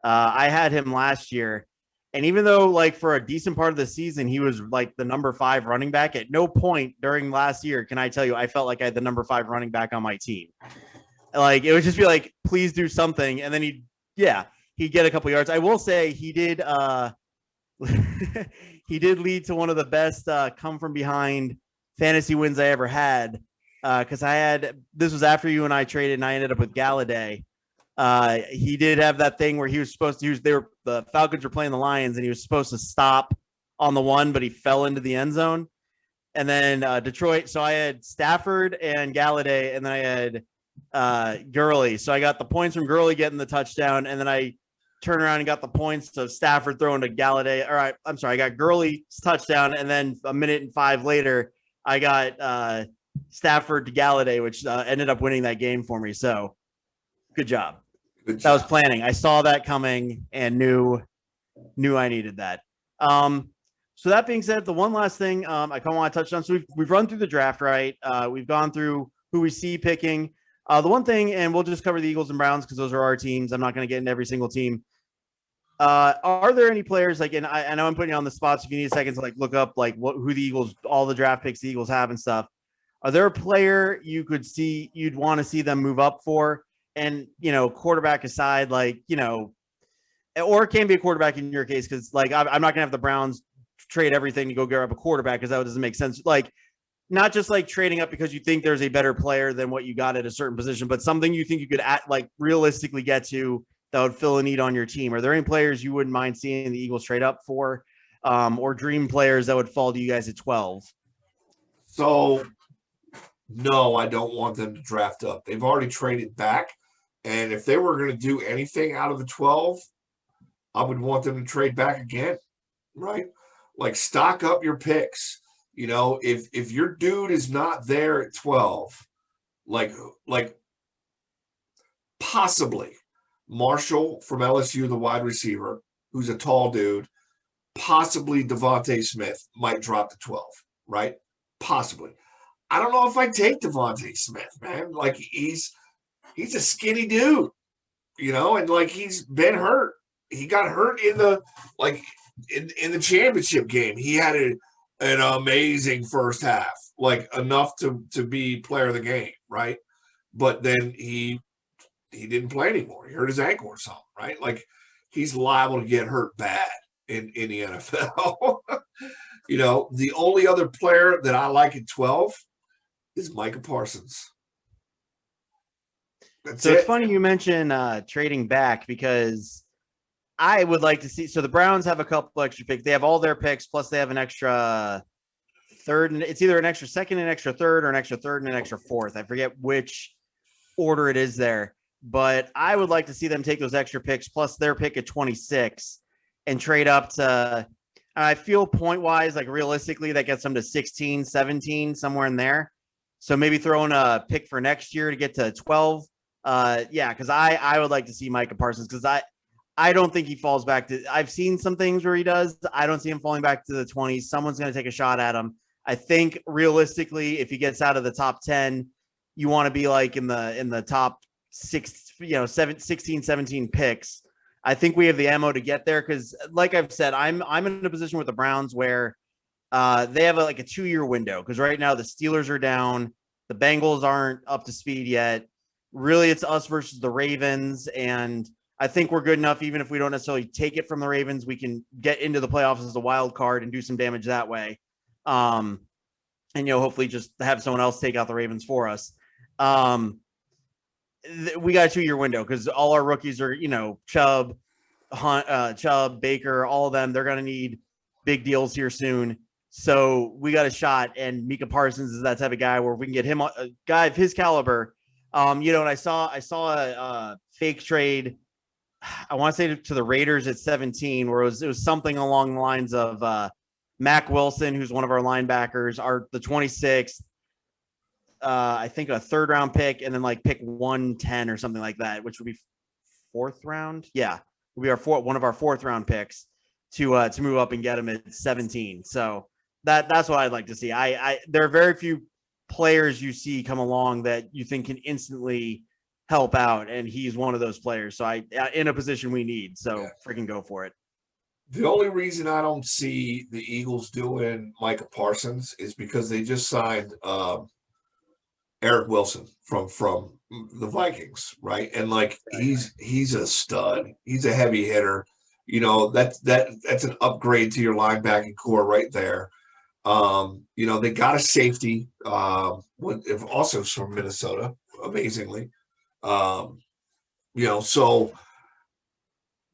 [SPEAKER 1] I had him last year, and even though like for a decent part of the season he was like the number 5 running back, at no point during last year can I tell you I felt like I had the number 5 running back on my team. Like it would just be like, please do something, and then he'd get a couple yards. I will say he did he did lead to one of the best come from behind fantasy wins I ever had. Because this was after you and I traded, and I ended up with Galladay. He did have that thing where he was supposed to use. The Falcons were playing the Lions, and he was supposed to stop on the 1, but he fell into the end zone. And then Detroit. So I had Stafford and Galladay, and then I had Gurley. So I got the points from Gurley getting the touchdown, and then I turned around and got the points of Stafford throwing to Galladay. All right, I'm sorry, I got Gurley's touchdown, and then a minute and 5 later, I got Stafford to Galladay, which ended up winning that game for me. So good job. That was planning. I saw that coming and knew I needed that. So that being said, the one last thing I kind of want to touch on. So we've run through the draft, right? We've gone through who we see picking. The one thing, and we'll just cover the Eagles and Browns because those are our teams. I'm not going to get into every single team. Are there any players like, and I know I'm putting you on the spot, so if you need a second to like look up like who the Eagles, all the draft picks the Eagles have and stuff. Are there a player you'd want to see them move up for? And, quarterback aside, like, or it can be a quarterback in your case, because like I'm not going to have the Browns trade everything to go get up a quarterback because that doesn't make sense. Like, not just like trading up because you think there's a better player than what you got at a certain position, but something you think you could realistically get to that would fill a need on your team. Are there any players you wouldn't mind seeing the Eagles trade up for, or dream players that would fall to you guys at 12?
[SPEAKER 2] So, no, I don't want them to draft up. They've already traded back. And if they were going to do anything out of the 12, I would want them to trade back again, right? Like stock up your picks. If your dude is not there at 12, like possibly Marshall from LSU, the wide receiver, who's a tall dude, possibly Devontae Smith might drop to 12, right? Possibly. I don't know if I take Devontae Smith, man. Like he's a skinny dude, and like he's been hurt. He got hurt in the in the championship game. He had an amazing first half, like enough to be player of the game, right? But then he didn't play anymore. He hurt his ankle or something, right? Like he's liable to get hurt bad in the NFL. The only other player that I like at 12 is Micah Parsons.
[SPEAKER 1] It's funny you mention trading back because I would like to see. So the Browns have a couple extra picks. They have all their picks, plus they have an extra third. And it's either an extra second, an extra third, or an extra third and an extra fourth. I forget which order it is there. But I would like to see them take those extra picks plus their pick at 26 and trade up to, I feel point-wise, like realistically, that gets them to 16, 17, somewhere in there. So maybe throw in a pick for next year to get to 12. Yeah, because I would like to see Micah Parsons because I don't think he falls back to. I've seen some things where he does. I don't see him falling back to the 20s. Someone's going to take a shot at him. I think realistically, if he gets out of the top 10, you want to be like in the top 16, 17 picks. I think we have the ammo to get there because, like I've said, I'm in a position with the Browns where they have like a 2-year window because right now the Steelers are down, the Bengals aren't up to speed yet. Really, it's us versus the Ravens, and I think we're good enough. Even if we don't necessarily take it from the Ravens, we can get into the playoffs as a wild card and do some damage that way. And hopefully just have someone else take out the Ravens for us. We got a 2-year window because all our rookies are, Chubb, Baker, all of them. They're going to need big deals here soon. So we got a shot, and Micah Parsons is that type of guy where we can get him, a guy of his caliber. And I saw a fake trade. I want to say to the Raiders at 17, where it was something along the lines of Mac Wilson, who's one of our linebackers, the 26th. I think a 3rd round pick, and then like pick 110 or something like that, which would be 4th round. Yeah, would be one of our 4th round picks to move up and get him at 17. So that's what I'd like to see. There are very few players you see come along that you think can instantly help out, and he's one of those players. So in a position we need. So freaking go for it.
[SPEAKER 2] The only reason I don't see the Eagles doing Micah Parsons is because they just signed Eric Wilson from the Vikings, right? And like he's a stud. He's a heavy hitter. That's an upgrade to your linebacking core right there. They got a safety, also from Minnesota, amazingly. So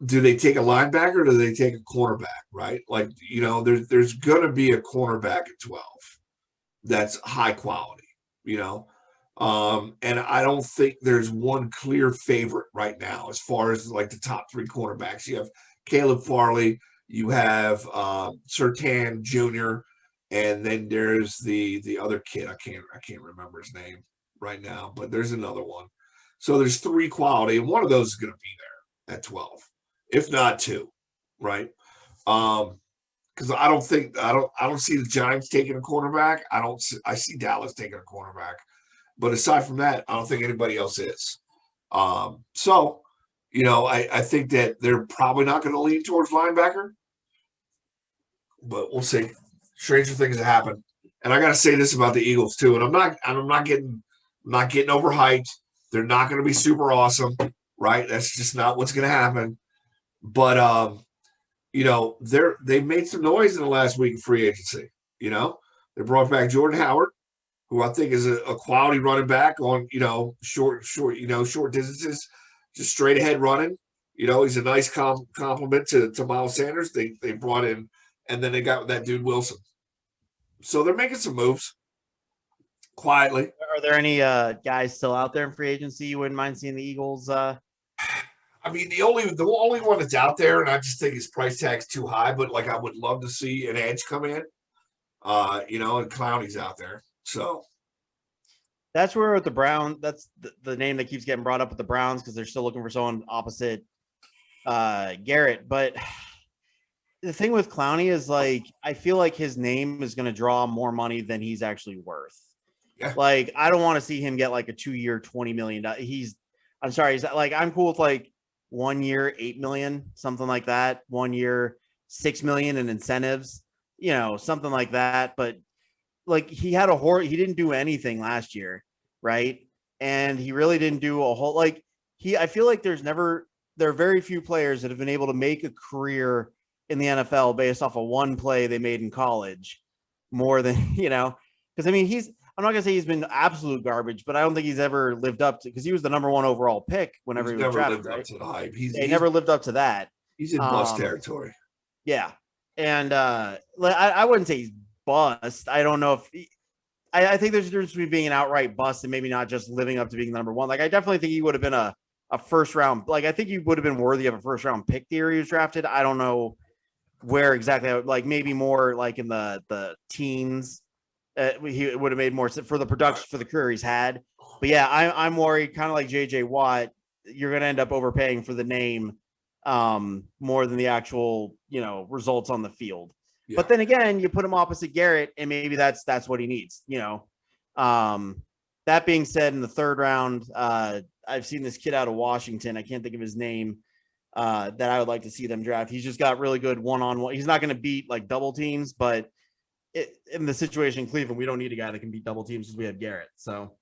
[SPEAKER 2] do they take a linebacker or do they take a cornerback, right? Like, there's going to be a cornerback at 12 that's high quality, and I don't think there's one clear favorite right now as far as like the top 3 cornerbacks. You have Caleb Farley, you have Surtain Jr., and then there's the other kid. I can't remember his name right now, but there's another one. So there's 3 quality, and one of those is going to be there at 12, if not 2, right? Because I don't see the Giants taking a cornerback. I see Dallas taking a cornerback, but aside from that, I don't think anybody else is. I think that they're probably not going to lean towards linebacker, but we'll see. Stranger things have happened, and I got to say this about the Eagles too. And I'm not getting overhyped. They're not going to be super awesome, right? That's just not what's going to happen. But they made some noise in the last week of free agency. They brought back Jordan Howard, who I think is a quality running back on short distances, just straight ahead running. He's a nice compliment to Miles Sanders. They brought in, and then they got that dude Wilson. So they're making some moves quietly.
[SPEAKER 1] Are there any guys still out there in free agency you wouldn't mind seeing the Eagles? I
[SPEAKER 2] mean, the only one that's out there, and I just think his price tag's too high, but like I would love to see an edge come in. And Clowney's out there. So
[SPEAKER 1] that's where with the Browns, that's the name that keeps getting brought up with the Browns because they're still looking for someone opposite Garrett. But the thing with Clowney is like I feel like his name is going to draw more money than he's actually worth.
[SPEAKER 2] Yeah.
[SPEAKER 1] Like I don't want to see him get like a 2-year $20 million. I'm sorry, he's like I'm cool with like 1 year $8 million, something like that. 1 year $6 million in incentives, something like that. But like he didn't do anything last year, right? And he really didn't do a whole I feel like there are very few players that have been able to make a career in the NFL based off of one play they made in college more than, because I mean, I'm not going to say he's been absolute garbage, but I don't think he's ever lived up to, because he was the number 1 overall pick whenever he was drafted, right?
[SPEAKER 2] To the hype.
[SPEAKER 1] He never lived up to that.
[SPEAKER 2] He's in bust territory.
[SPEAKER 1] Yeah. And I wouldn't say he's bust. I don't know if I think there's a difference between being an outright bust and maybe not just living up to being the number 1. Like I definitely think he would have been a first round. Like I think he would have been worthy of a first round pick the year he was drafted. I don't know where exactly, like maybe more like in the teens. He would have made more sense for the production for the career he's had. But yeah, I'm worried, kind of like JJ Watt, you're going to end up overpaying for the name more than the actual, results on the field.
[SPEAKER 2] Yeah.
[SPEAKER 1] But then again, you put him opposite Garrett, and maybe that's what he needs. That being said, in the third round, I've seen this kid out of Washington. I can't think of his name. That I would like to see them draft. He's just got really good one-on-one. He's not going to beat like double teams, but in the situation in Cleveland, we don't need a guy that can beat double teams because we have Garrett. So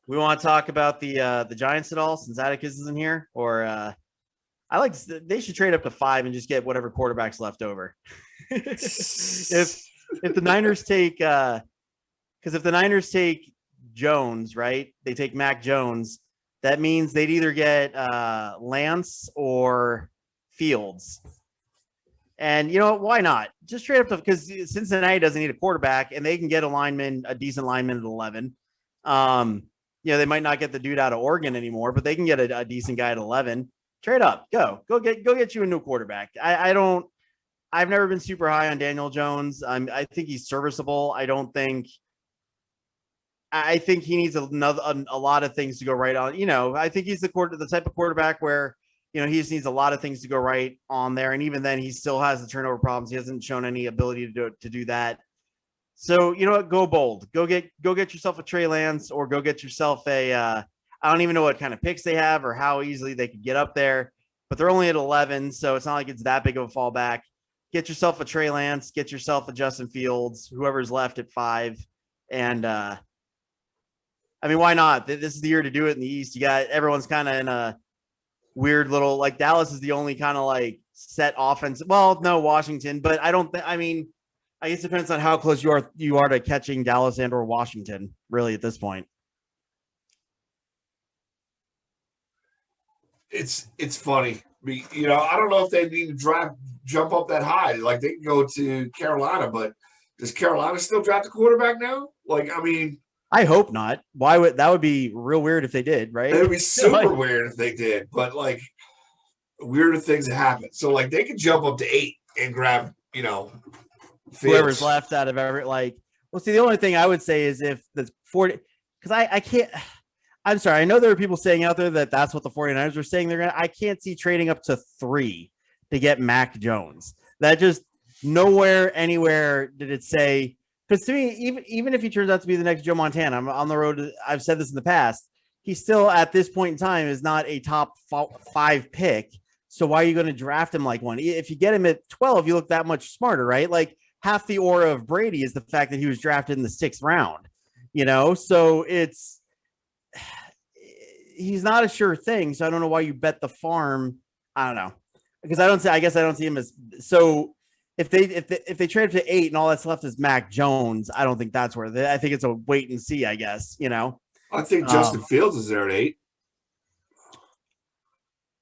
[SPEAKER 1] we want to talk about the Giants at all since Atticus isn't here, or they should trade up to 5 and just get whatever quarterbacks left over. if the Niners take because if the Niners take Jones, right? They take Mac Jones. That means they'd either get Lance or Fields. And why not? Just trade up to, because Cincinnati doesn't need a quarterback, and they can get a decent lineman at 11. They might not get the dude out of Oregon anymore, but they can get a decent guy at 11. Trade up, go get you a new quarterback. I've never been super high on Daniel Jones. I think he's serviceable. I think he needs a lot of things to go right on. I think he's the type of quarterback where, he just needs a lot of things to go right on there. And even then, he still has the turnover problems. He hasn't shown any ability to do that. So, you know what? Go bold. Go get yourself a Trey Lance, or go get yourself I don't even know what kind of picks they have or how easily they could get up there, but they're only at 11. So it's not like it's that big of a fallback. Get yourself a Trey Lance, get yourself a Justin Fields, whoever's left at 5. And, why not? This is the year to do it in the East. You got everyone's kind of in a weird little, like, Dallas is the only kind of like set offense. Well, no, Washington, but I don't think, I guess it depends on how close you are to catching Dallas and or Washington, really, at this point.
[SPEAKER 2] It's funny. I don't know if they need to jump up that high. Like, they can go to Carolina, but does Carolina still draft a quarterback now?
[SPEAKER 1] I hope not. That would be real weird if they did, right?
[SPEAKER 2] It would be super weird if they did, but weirder things have happened. So they could jump up to 8 and grab,
[SPEAKER 1] whoever's left out of every see, the only thing I would say is if the 40, because I can't, I'm sorry. I know there are people saying out there that that's what the 49ers were saying they're going to, I can't see trading up to 3 to get Mac Jones. That just nowhere, anywhere did it say. Because to me, even if he turns out to be the next Joe Montana, I'm on the road. I've said this in the past. He still, at this point in time, is not a top 5 pick. So why are you going to draft him like one? If you get him at 12, you look that much smarter, right? Like, half the aura of Brady is the fact that he was drafted in the 6th round. So he's not a sure thing. So I don't know why you bet the farm. I don't know, because I guess I don't see him as so. If they trade to 8 and all that's left is Mac Jones, I don't think that's worth it. I think it's a wait and see, I guess,
[SPEAKER 2] I think Justin Fields is there at 8.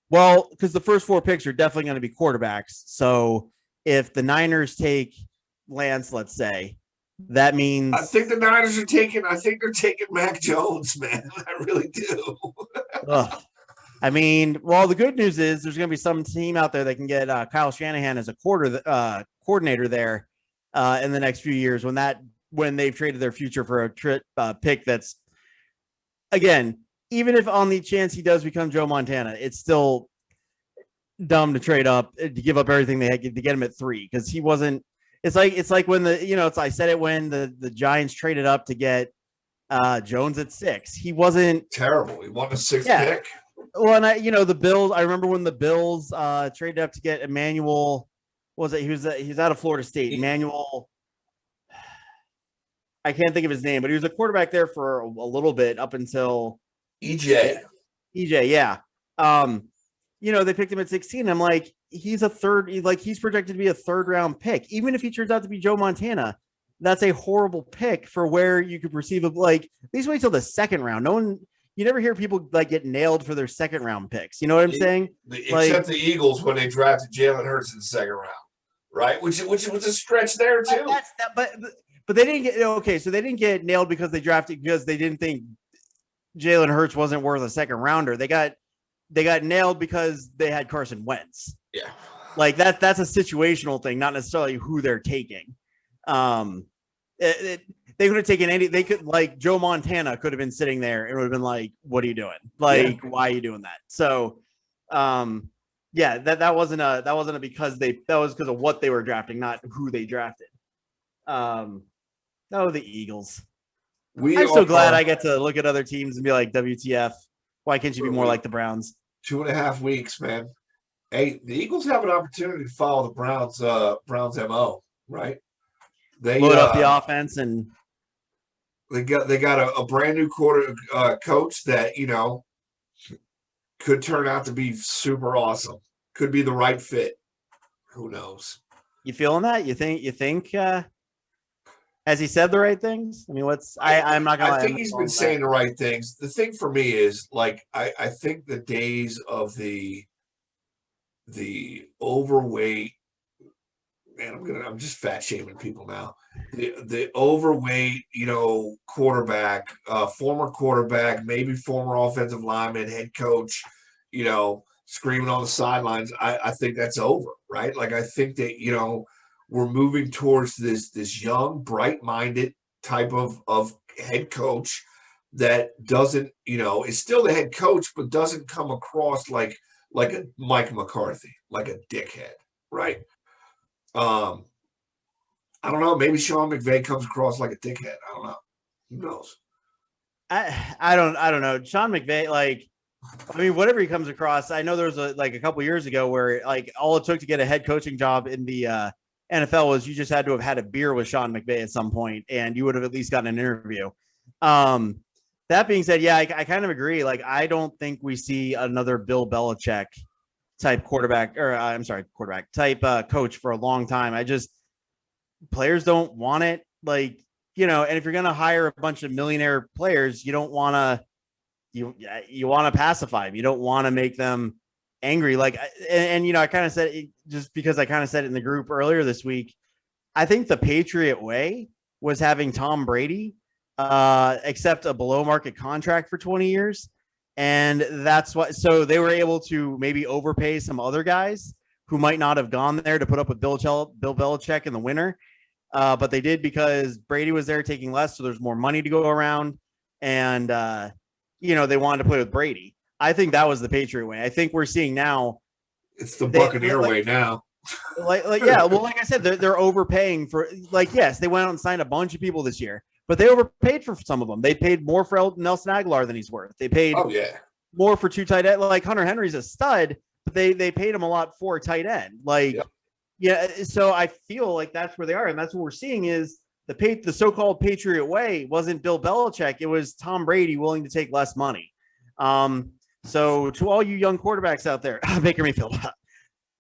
[SPEAKER 1] Well, because the first 4 picks are definitely going to be quarterbacks. So if the Niners take Lance, let's say, that means
[SPEAKER 2] I think the Niners are taking Mac Jones, man. I really do.
[SPEAKER 1] Well, the good news is there's going to be some team out there that can get Kyle Shanahan as a coordinator there in the next few years when they've traded their future for a pick that's, again, even if on the chance he does become Joe Montana, it's still dumb to trade up, to give up everything they had to get him at 3, because he wasn't. It's like when I said it when the Giants traded up to get Jones at 6. He wasn't
[SPEAKER 2] terrible. He won the 6th pick.
[SPEAKER 1] Well, and the Bills. I remember when the Bills traded up to get Emmanuel. What was it? He's out of Florida State. Emmanuel. I can't think of his name, but he was a quarterback there for a little bit up until
[SPEAKER 2] EJ.
[SPEAKER 1] Yeah. They picked him at 16. I'm like, he's projected to be a 3rd round pick. Even if he turns out to be Joe Montana, that's a horrible pick for where you could perceive of at least wait till the 2nd round. You never hear people get nailed for their 2nd round picks. You know what I'm saying?
[SPEAKER 2] Except the Eagles when they drafted Jalen Hurts in the 2nd round, right? Which was a stretch there too.
[SPEAKER 1] But they didn't get okay. So they didn't get nailed because they drafted because they didn't think Jalen Hurts wasn't worth a 2nd rounder. They got nailed because they had Carson Wentz.
[SPEAKER 2] Yeah,
[SPEAKER 1] that's a situational thing, not necessarily who they're taking. they could have taken any. They could like Joe Montana could have been sitting there and would have been like, "What are you doing? Like, why are you doing that?" So, yeah, that wasn't a because that was because of what they were drafting, not who they drafted. The Eagles. I'm so glad I get to look at other teams and be like, WTF? Why can't you be more like the Browns?
[SPEAKER 2] 2.5 weeks, man. Hey, the Eagles have an opportunity to follow the Browns MO, right? They
[SPEAKER 1] load up the offense and
[SPEAKER 2] they got a brand new coach that could turn out to be super awesome. Could be the right fit. Who knows?
[SPEAKER 1] You feeling that? You think has he said the right things? I mean, I'm not gonna lie.
[SPEAKER 2] I think he's been saying the right things. The thing for me is like I think the days of the overweight, man, I'm just fat shaming people now. The overweight, quarterback, former quarterback, maybe former offensive lineman, head coach, screaming on the sidelines. I think that's over, right? Like I think that we're moving towards this young, bright-minded type of head coach that doesn't, is still the head coach, but doesn't come across like a Mike McCarthy, like a dickhead, right? I don't know. Maybe Sean McVay comes across like a dickhead. I don't know. Who knows?
[SPEAKER 1] I don't know. Sean McVay, whatever he comes across. I know there was a couple years ago where all it took to get a head coaching job in the NFL was you just had to have had a beer with Sean McVay at some point, and you would have at least gotten an interview. That being said, yeah, I kind of agree. Like, I don't think we see another Bill Belichick type quarterback type coach for a long time. Players don't want it. And if you're going to hire a bunch of millionaire players, you don't want to, you want to pacify them. You don't want to make them angry. I kind of said it just because I kind of said it in the group earlier this week. I think the Patriot way was having Tom Brady accept a below market contract for 20 years. And that's so they were able to maybe overpay some other guys who might not have gone there to put up with Bill Belichick in the winter. But they did because Brady was there taking less. So there's more money to go around. And, they wanted to play with Brady. I think that was the Patriot way. I think we're seeing now.
[SPEAKER 2] It's the Buccaneer way now.
[SPEAKER 1] Yeah. Well, like I said, they're overpaying for yes, they went out and signed a bunch of people this year, but they overpaid for some of them. They paid more for Nelson Aguilar than he's worth. They paid more for two tight end. Like Hunter Henry's a stud, but they paid him a lot for a tight end. So I feel like that's where they are. And that's what we're seeing is the so-called Patriot way wasn't Bill Belichick. It was Tom Brady willing to take less money. So to all you young quarterbacks out there, Baker Mayfield,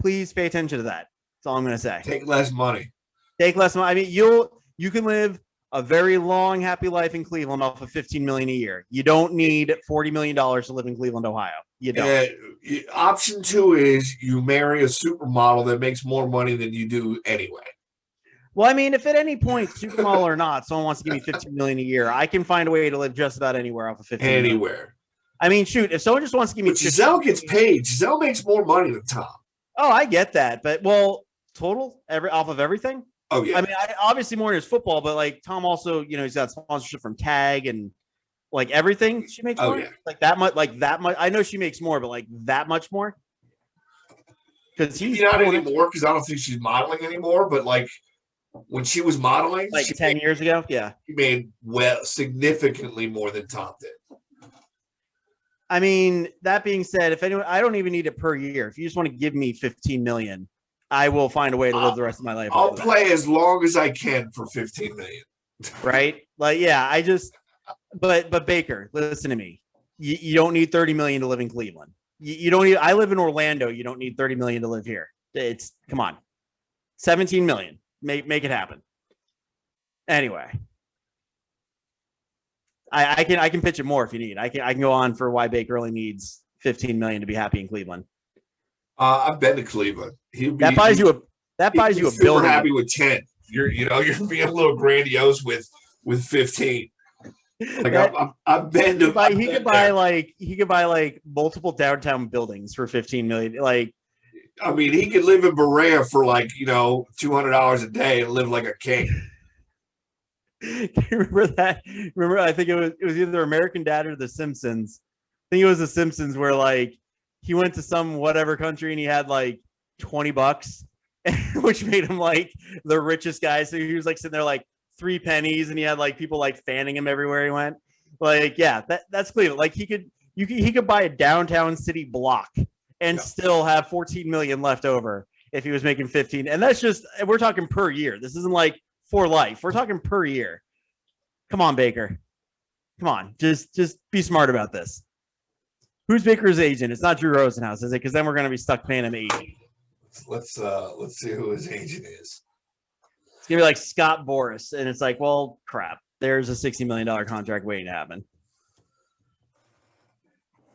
[SPEAKER 1] please pay attention to that. That's all I'm going to say.
[SPEAKER 2] Take less money.
[SPEAKER 1] Take less money. I mean, you can live a very long, happy life in Cleveland off of $15 million a year. You don't need $40 million to live in Cleveland, Ohio. You don't.
[SPEAKER 2] Option 2 is you marry a supermodel that makes more money than you do anyway.
[SPEAKER 1] Well, I mean, if at any point, supermodel or not, someone wants to give me $15 million a year, I can find a way to live just about anywhere off of $15 million.
[SPEAKER 2] Anywhere.
[SPEAKER 1] I mean, shoot, if someone just wants to give me
[SPEAKER 2] Giselle gets paid. Giselle makes more money than Tom.
[SPEAKER 1] Oh, I get that. But, total off of everything?
[SPEAKER 2] Oh, yeah.
[SPEAKER 1] I mean, obviously more in his football, but, Tom also, he's got sponsorship from Tag and, everything. She makes more?
[SPEAKER 2] Yeah.
[SPEAKER 1] That much. I know she makes more, but, that much more? Because
[SPEAKER 2] he's not anymore because I don't think she's modeling anymore, but, when she was modeling
[SPEAKER 1] 10 years ago, yeah,
[SPEAKER 2] she made significantly more than Tom did.
[SPEAKER 1] I mean, that being said, if anyone, I don't even need it per year. If you just want to give me $15 million, I will find a way to live the rest of my life.
[SPEAKER 2] I'll play as long as I can for $15 million.
[SPEAKER 1] Right? But Baker, listen to me. You don't need $30 million to live in Cleveland. You don't need. I live in Orlando. You don't need $30 million to live here. Come on, $17 million. Make it happen. Anyway, I can pitch it more if you need. I can go on for why Baker only needs $15 million to be happy in Cleveland.
[SPEAKER 2] I've been to Cleveland.
[SPEAKER 1] That buys you a building.
[SPEAKER 2] Happy with 10. You're being a little grandiose with 15. I've been to.
[SPEAKER 1] He could buy multiple downtown buildings for $15 million.
[SPEAKER 2] I mean, he could live in Berea for $200 a day and live like a king.
[SPEAKER 1] Can you remember that? Remember, I think it was either American Dad or The Simpsons. I think it was The Simpsons where like he went to some whatever country and he had like $20, which made him like the richest guy. So he was like sitting there like 3 pennies, and he had like people like fanning him everywhere he went. Like, yeah, that's Cleveland. Like he could buy a downtown city block and still have 14 million left over if he was making 15. And that's just, we're talking per year. This isn't like for life. We're talking per year. Come on, Baker. Come on. Just be smart about this. Who's Baker's agent? It's not Drew Rosenhaus, is it? Because then we're going to be stuck paying him 80.
[SPEAKER 2] Let's see who his agent is.
[SPEAKER 1] It's going to be like Scott Boras. And it's like, well, crap. There's a $60 million contract waiting to happen.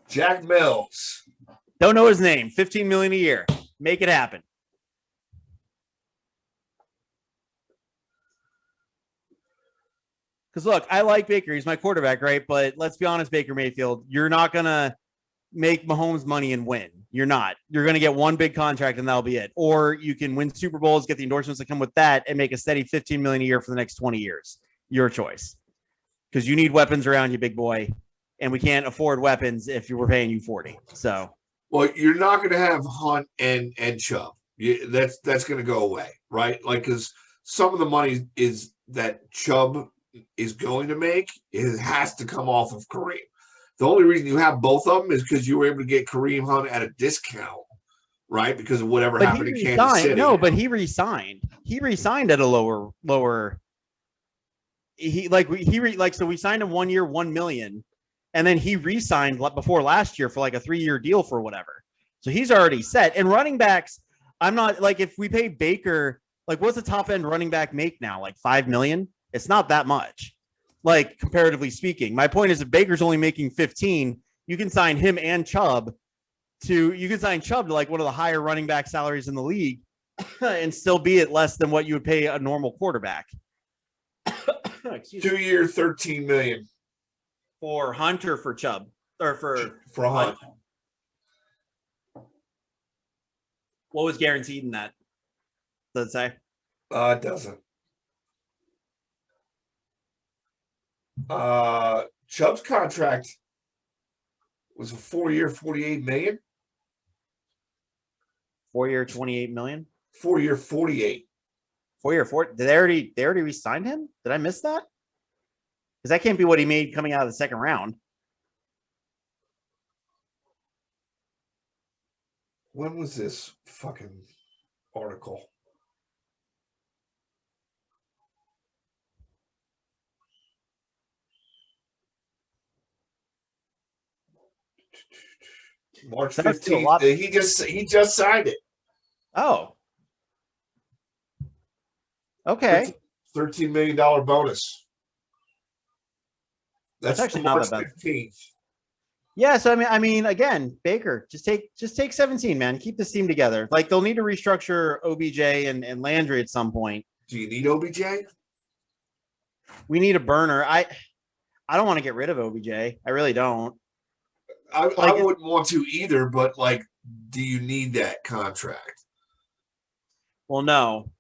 [SPEAKER 2] Jack Mills.
[SPEAKER 1] Don't know his name. 15 million a year. Make it happen. Because look, I like Baker. He's my quarterback, right? But let's be honest, Baker Mayfield, you're not going to make Mahomes money and win. You're not. You're going to get one big contract and that'll be it. Or you can win Super Bowls, get the endorsements that come with that, and make a steady 15 million a year for the next 20 years. Your choice. Because you need weapons around you, big boy. And we can't afford weapons if we're paying you 40. So,
[SPEAKER 2] well, you're not going to have Hunt and Chubb. That's going to go away, right? Like, because some of the money is that Chubb is going to make, it has to come off of Kareem. The only reason you have both of them is because you were able to get Kareem Hunt at a discount, right? Because of whatever happened in Kansas City.
[SPEAKER 1] No, but he resigned. He resigned at a lower. So we signed him 1 year, 1 million, and then he resigned before last year for like a 3-year deal for whatever. So he's already set. And running backs, I'm not like, if we pay Baker, like what's the top end running back make now? Like 5 million? It's not that much, like comparatively speaking. My point is, if Baker's only making 15, you can sign him and Chubb to like one of the higher running back salaries in the league and still be at less than what you would pay a normal quarterback.
[SPEAKER 2] 2 year, 13 million
[SPEAKER 1] for Hunt or for Chubb or for
[SPEAKER 2] Hunt.
[SPEAKER 1] What was guaranteed in that? Does it say?
[SPEAKER 2] It doesn't. Chubb's contract was a 4-year, 48 million.
[SPEAKER 1] 4-year, 28 million.
[SPEAKER 2] 4-year, 48.
[SPEAKER 1] 4-year, 4. Did they already re-signed him? Did I miss that? Because that can't be what he made coming out of the second round.
[SPEAKER 2] When was this fucking article? March 15th. He just signed it.
[SPEAKER 1] Oh. Okay.
[SPEAKER 2] $13 million bonus. That's
[SPEAKER 1] actually
[SPEAKER 2] March
[SPEAKER 1] not that bad.
[SPEAKER 2] 15th.
[SPEAKER 1] Yeah, so I mean, again, Baker, just take 17, man. Keep this team together. Like they'll need to restructure OBJ and Landry at some point.
[SPEAKER 2] Do you need OBJ?
[SPEAKER 1] We need a burner. I don't want to get rid of OBJ. I really don't.
[SPEAKER 2] I wouldn't want to either, but like, do you need that contract?
[SPEAKER 1] Well, no.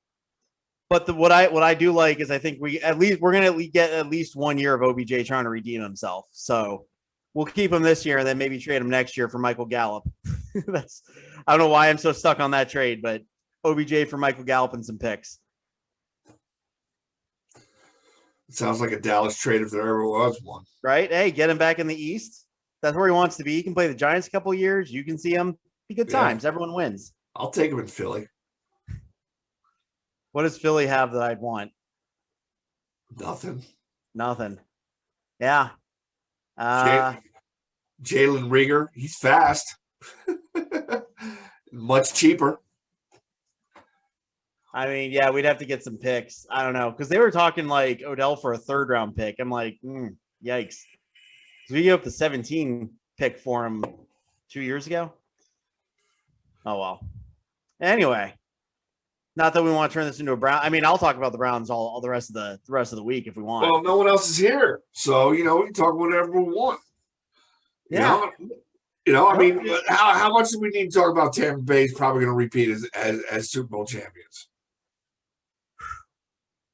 [SPEAKER 1] But what I do like is I think we're going to get at least 1 year of OBJ trying to redeem himself. So we'll keep him this year and then maybe trade him next year for Michael Gallup. I don't know why I'm so stuck on that trade, but OBJ for Michael Gallup and some picks.
[SPEAKER 2] It sounds like a Dallas trade if there ever was one.
[SPEAKER 1] Right? Hey, get him back in the East. That's where he wants to be. He can play the Giants a couple of years. You can see him. Be good times. Everyone wins.
[SPEAKER 2] I'll take him in Philly.
[SPEAKER 1] What does Philly have that I'd want?
[SPEAKER 2] Nothing.
[SPEAKER 1] Yeah.
[SPEAKER 2] Jalen Reagor, he's fast. Much cheaper.
[SPEAKER 1] I mean, yeah, we'd have to get some picks. I don't know. Because they were talking like Odell for a 3rd round pick. I'm like, yikes. So we gave up the 17 pick for him 2 years ago. Oh, well. Anyway. Not that we want to turn this into a Brown. I mean, I'll talk about the Browns all the rest of the week if we want.
[SPEAKER 2] Well, no one else is here, so we can talk whatever we want.
[SPEAKER 1] Yeah.
[SPEAKER 2] I mean, how much do we need to talk about Tampa Bay is probably going to repeat as Super Bowl champions?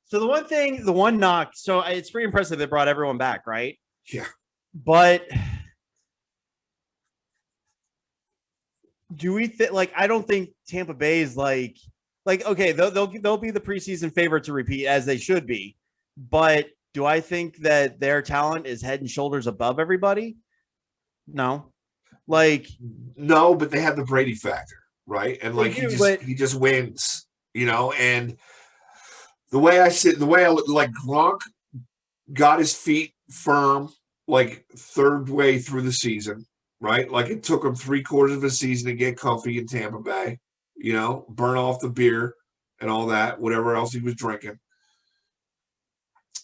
[SPEAKER 1] So the one knock, so it's pretty impressive they brought everyone back, right?
[SPEAKER 2] Yeah.
[SPEAKER 1] But do we think, like, I don't think Tampa Bay is like okay, they'll be the preseason favorite to repeat, as they should be. But do I think that their talent is head and shoulders above everybody? No. Like,
[SPEAKER 2] no, but they have the Brady factor, right? And like
[SPEAKER 1] do,
[SPEAKER 2] he just wins, and the way I look, like Gronk got his feet firm like third way through the season, right? Like it took him 3/4 of a season to get comfy in Tampa Bay, burn off the beer and all that, whatever else he was drinking.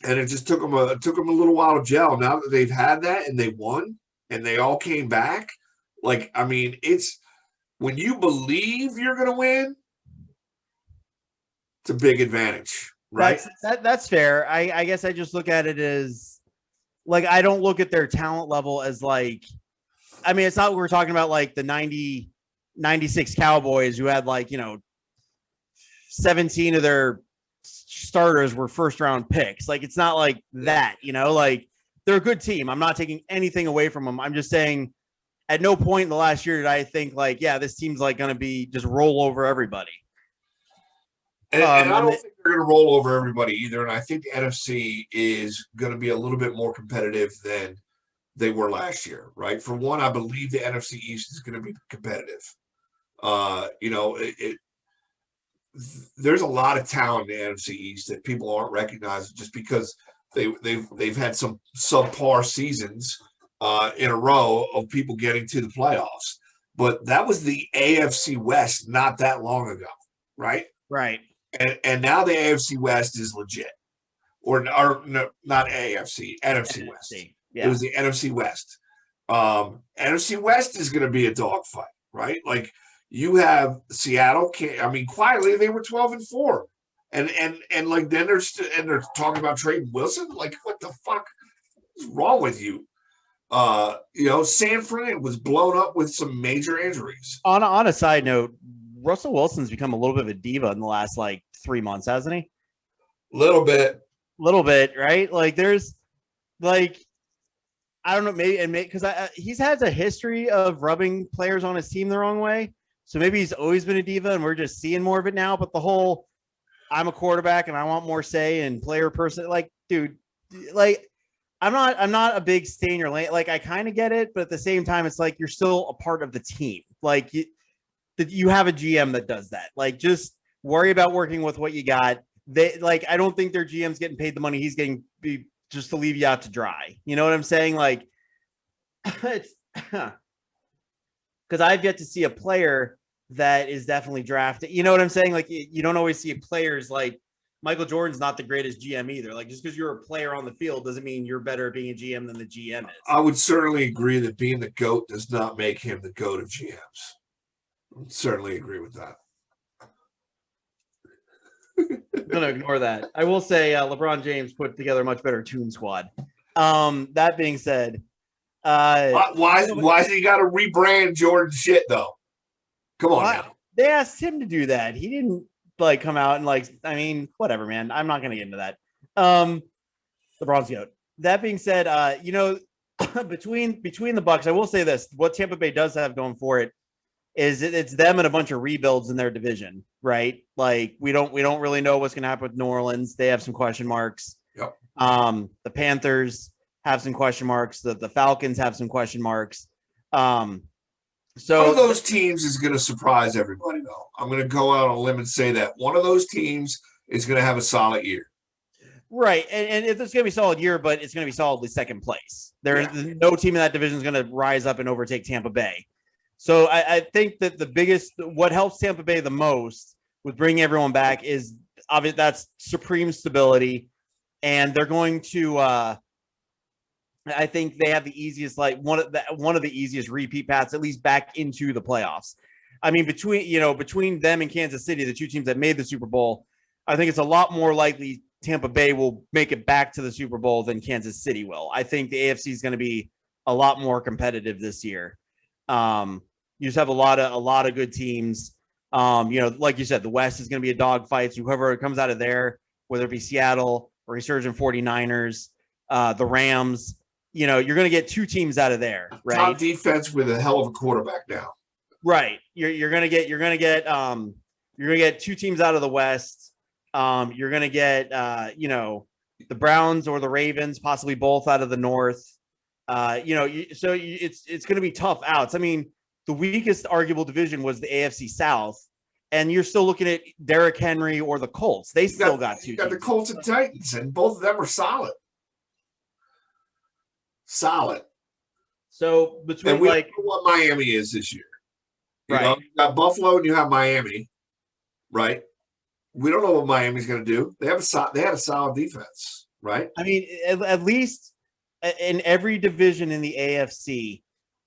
[SPEAKER 2] And it just took him a little while to gel. Now that they've had that and they won and they all came back, like, I mean, it's when you believe you're going to win, it's a big advantage, right?
[SPEAKER 1] That's fair. I guess I just look at it as, like, I don't look at their talent level as like, I mean, it's not what we're talking about, like the 96 Cowboys who had 17 of their starters were first round picks. Like, it's not like that, like they're a good team. I'm not taking anything away from them. I'm just saying at no point in the last year did I think like, yeah, this team's like going to be just roll over everybody.
[SPEAKER 2] And I don't think they're going to roll over everybody either. And I think the NFC is going to be a little bit more competitive than they were last year, right? For one, I believe the NFC East is going to be competitive. There's a lot of talent in the NFC East that people aren't recognizing just because they've had some subpar seasons in a row of people getting to the playoffs. But that was the AFC West not that long ago, right?
[SPEAKER 1] Right.
[SPEAKER 2] And now the AFC West is legit. Or no, not AFC, NFC West.
[SPEAKER 1] Yeah.
[SPEAKER 2] It was the NFC West. NFC West is going to be a dogfight, right? Like, you have Seattle. Quietly they were 12-4, and like then they're talking about trading Wilson. Like, what the fuck is wrong with you? San Fran was blown up with some major injuries.
[SPEAKER 1] On a side note, Russell Wilson's become a little bit of a diva in the last 3 months, hasn't he?
[SPEAKER 2] Little bit,
[SPEAKER 1] right? Like, there's I don't know, maybe because he's has a history of rubbing players on his team the wrong way. So maybe he's always been a diva and we're just seeing more of it now. But the whole, I'm a quarterback and I want more say and player person, dude, I'm not a big stay in your lane. Like, I kind of get it, but at the same time, it's like you're still a part of the team. Like, you have a GM that does that. Like, just worry about working with what you got. I don't think their GM's getting paid the money he's getting just to leave you out to dry. You know what I'm saying? Like, it's because I've yet to see a player that is definitely drafted. You know what I'm saying? Like, you don't always see players like Michael Jordan's not the greatest GM either. Like, just because you're a player on the field doesn't mean you're better at being a GM than the GM is.
[SPEAKER 2] I would certainly agree that being the GOAT does not make him the GOAT of GMs. I would certainly agree with that.
[SPEAKER 1] I'm going to ignore that. I will say LeBron James put together a much better Toon Squad. That being said,
[SPEAKER 2] why has he got to rebrand Jordan shit though? Come on now.
[SPEAKER 1] They asked him to do that. He didn't come out and whatever, man. I'm not going to get into that. LeBron's GOAT. That being said, between the Bucks, I will say this: what Tampa Bay does have going for it is it's them and a bunch of rebuilds in their division, right? Like, we don't really know what's going to happen with New Orleans. They have some question marks.
[SPEAKER 2] Yep.
[SPEAKER 1] The Panthers have some question marks. The Falcons have some question marks. So
[SPEAKER 2] one of those teams is going to surprise everybody, though. I'm going to go out on a limb and say that one of those teams is going to have a solid year.
[SPEAKER 1] Right. And it's going to be a solid year, but it's going to be solidly second place. No team in that division is going to rise up and overtake Tampa Bay. So I think that what helps Tampa Bay the most with bringing everyone back is obviously that's supreme stability. And they're going to, I think they have the easiest, one of the easiest repeat paths, at least back into the playoffs. I mean, between them and Kansas City, the two teams that made the Super Bowl, I think it's a lot more likely Tampa Bay will make it back to the Super Bowl than Kansas City will. I think the AFC is going to be a lot more competitive this year. You just have a lot of good teams. Like you said, the West is going to be a dogfight. So whoever comes out of there, whether it be Seattle or resurgent 49ers, the Rams. You know, you're going to get two teams out of there, right?
[SPEAKER 2] Top defense with a hell of a quarterback now.
[SPEAKER 1] Right. You're going to get two teams out of the West. You're going to get the Browns or the Ravens, possibly both out of the North. It's going to be tough outs. I mean, the weakest arguable division was the AFC South, and you're still looking at Derrick Henry or the Colts. They still got two.
[SPEAKER 2] You got the Colts and Titans, and both of them are solid. So between we don't know what Miami is this year. You know, you got Buffalo and you have Miami, right? We don't know what Miami's going to do. They had a solid defense, right? I mean,
[SPEAKER 1] at least in every division in the AFC,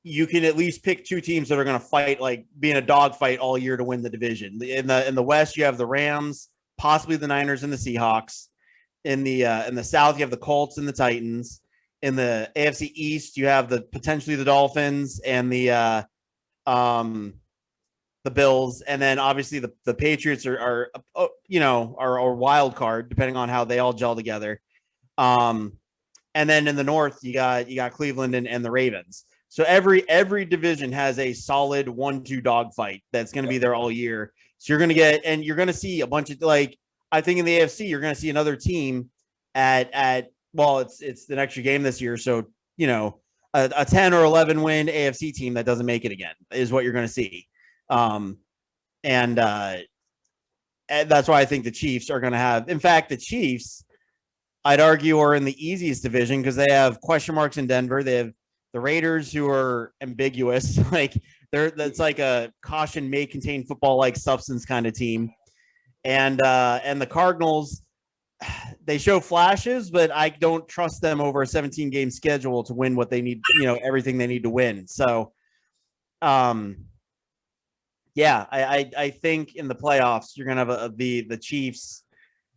[SPEAKER 1] you can at least pick two teams that are going to fight, like being a dogfight all year to win the division. In the West, you have the Rams, possibly the Niners and the Seahawks. In the South, you have the Colts and the Titans. In the AFC East, you have potentially the Dolphins and the Bills, and then obviously the Patriots are a wild card depending on how they all gel together. And then in the North, you got Cleveland and the Ravens. So every division has a solid 1-2 dogfight that's going to be there all year. So you're going to see a bunch of, like, I think in the AFC, you're going to see another team it's an extra game this year. So, a 10 or 11 win AFC team that doesn't make it again is what you're going to see. And that's why I think the Chiefs are going to have, in fact, the Chiefs, I'd argue, are in the easiest division because they have question marks in Denver. They have the Raiders, who are ambiguous. That's like a caution may contain football-like substance kind of team. And the Cardinals, they show flashes, but I don't trust them over a 17-game schedule to win what they need, everything they need to win. So, I think in the playoffs, you're going to have the Chiefs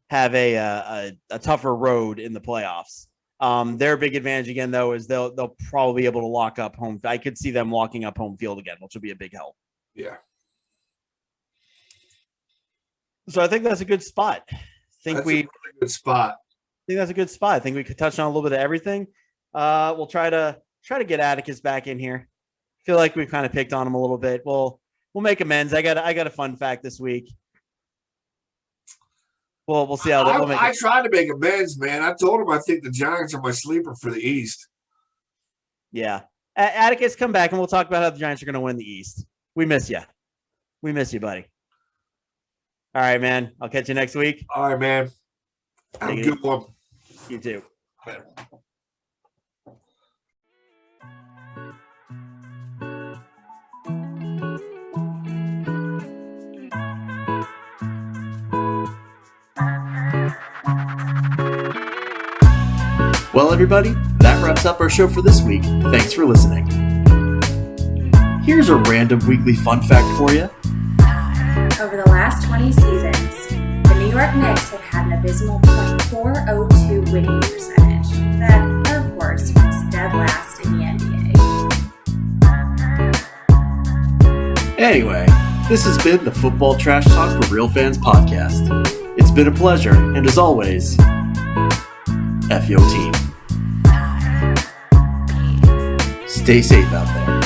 [SPEAKER 1] have a tougher road in the playoffs. Their big advantage again, though, is they'll probably be able to lock up home. I could see them locking up home field again, which will be a big help.
[SPEAKER 2] Yeah.
[SPEAKER 1] So I think that's a good spot.
[SPEAKER 2] That's a really good spot.
[SPEAKER 1] I think that's a good spot. I think we could touch on a little bit of everything. We'll try to get Atticus back in here. Feel like we've kind of picked on him a little bit. We'll make amends. I got a fun fact this week. We'll see how that.
[SPEAKER 2] I tried to make amends, man. I told him I think the Giants are my sleeper for the East.
[SPEAKER 1] Yeah, Atticus, come back and we'll talk about how the Giants are going to win the East. We miss you. We miss you, buddy. All right, man. I'll catch you next week.
[SPEAKER 2] All right, man. Have a good one.
[SPEAKER 1] You too.
[SPEAKER 5] Well, everybody, that wraps up our show for this week. Thanks for listening. Here's a random weekly fun fact for you.
[SPEAKER 6] Over the last 20 seasons, the New York Knicks have had an abysmal .402 winning percentage. That, of course, was dead last in the NBA.
[SPEAKER 5] Anyway, this has been the Football Trash Talk for Real Fans podcast. It's been a pleasure, and as always, F yo team. Stay safe out there.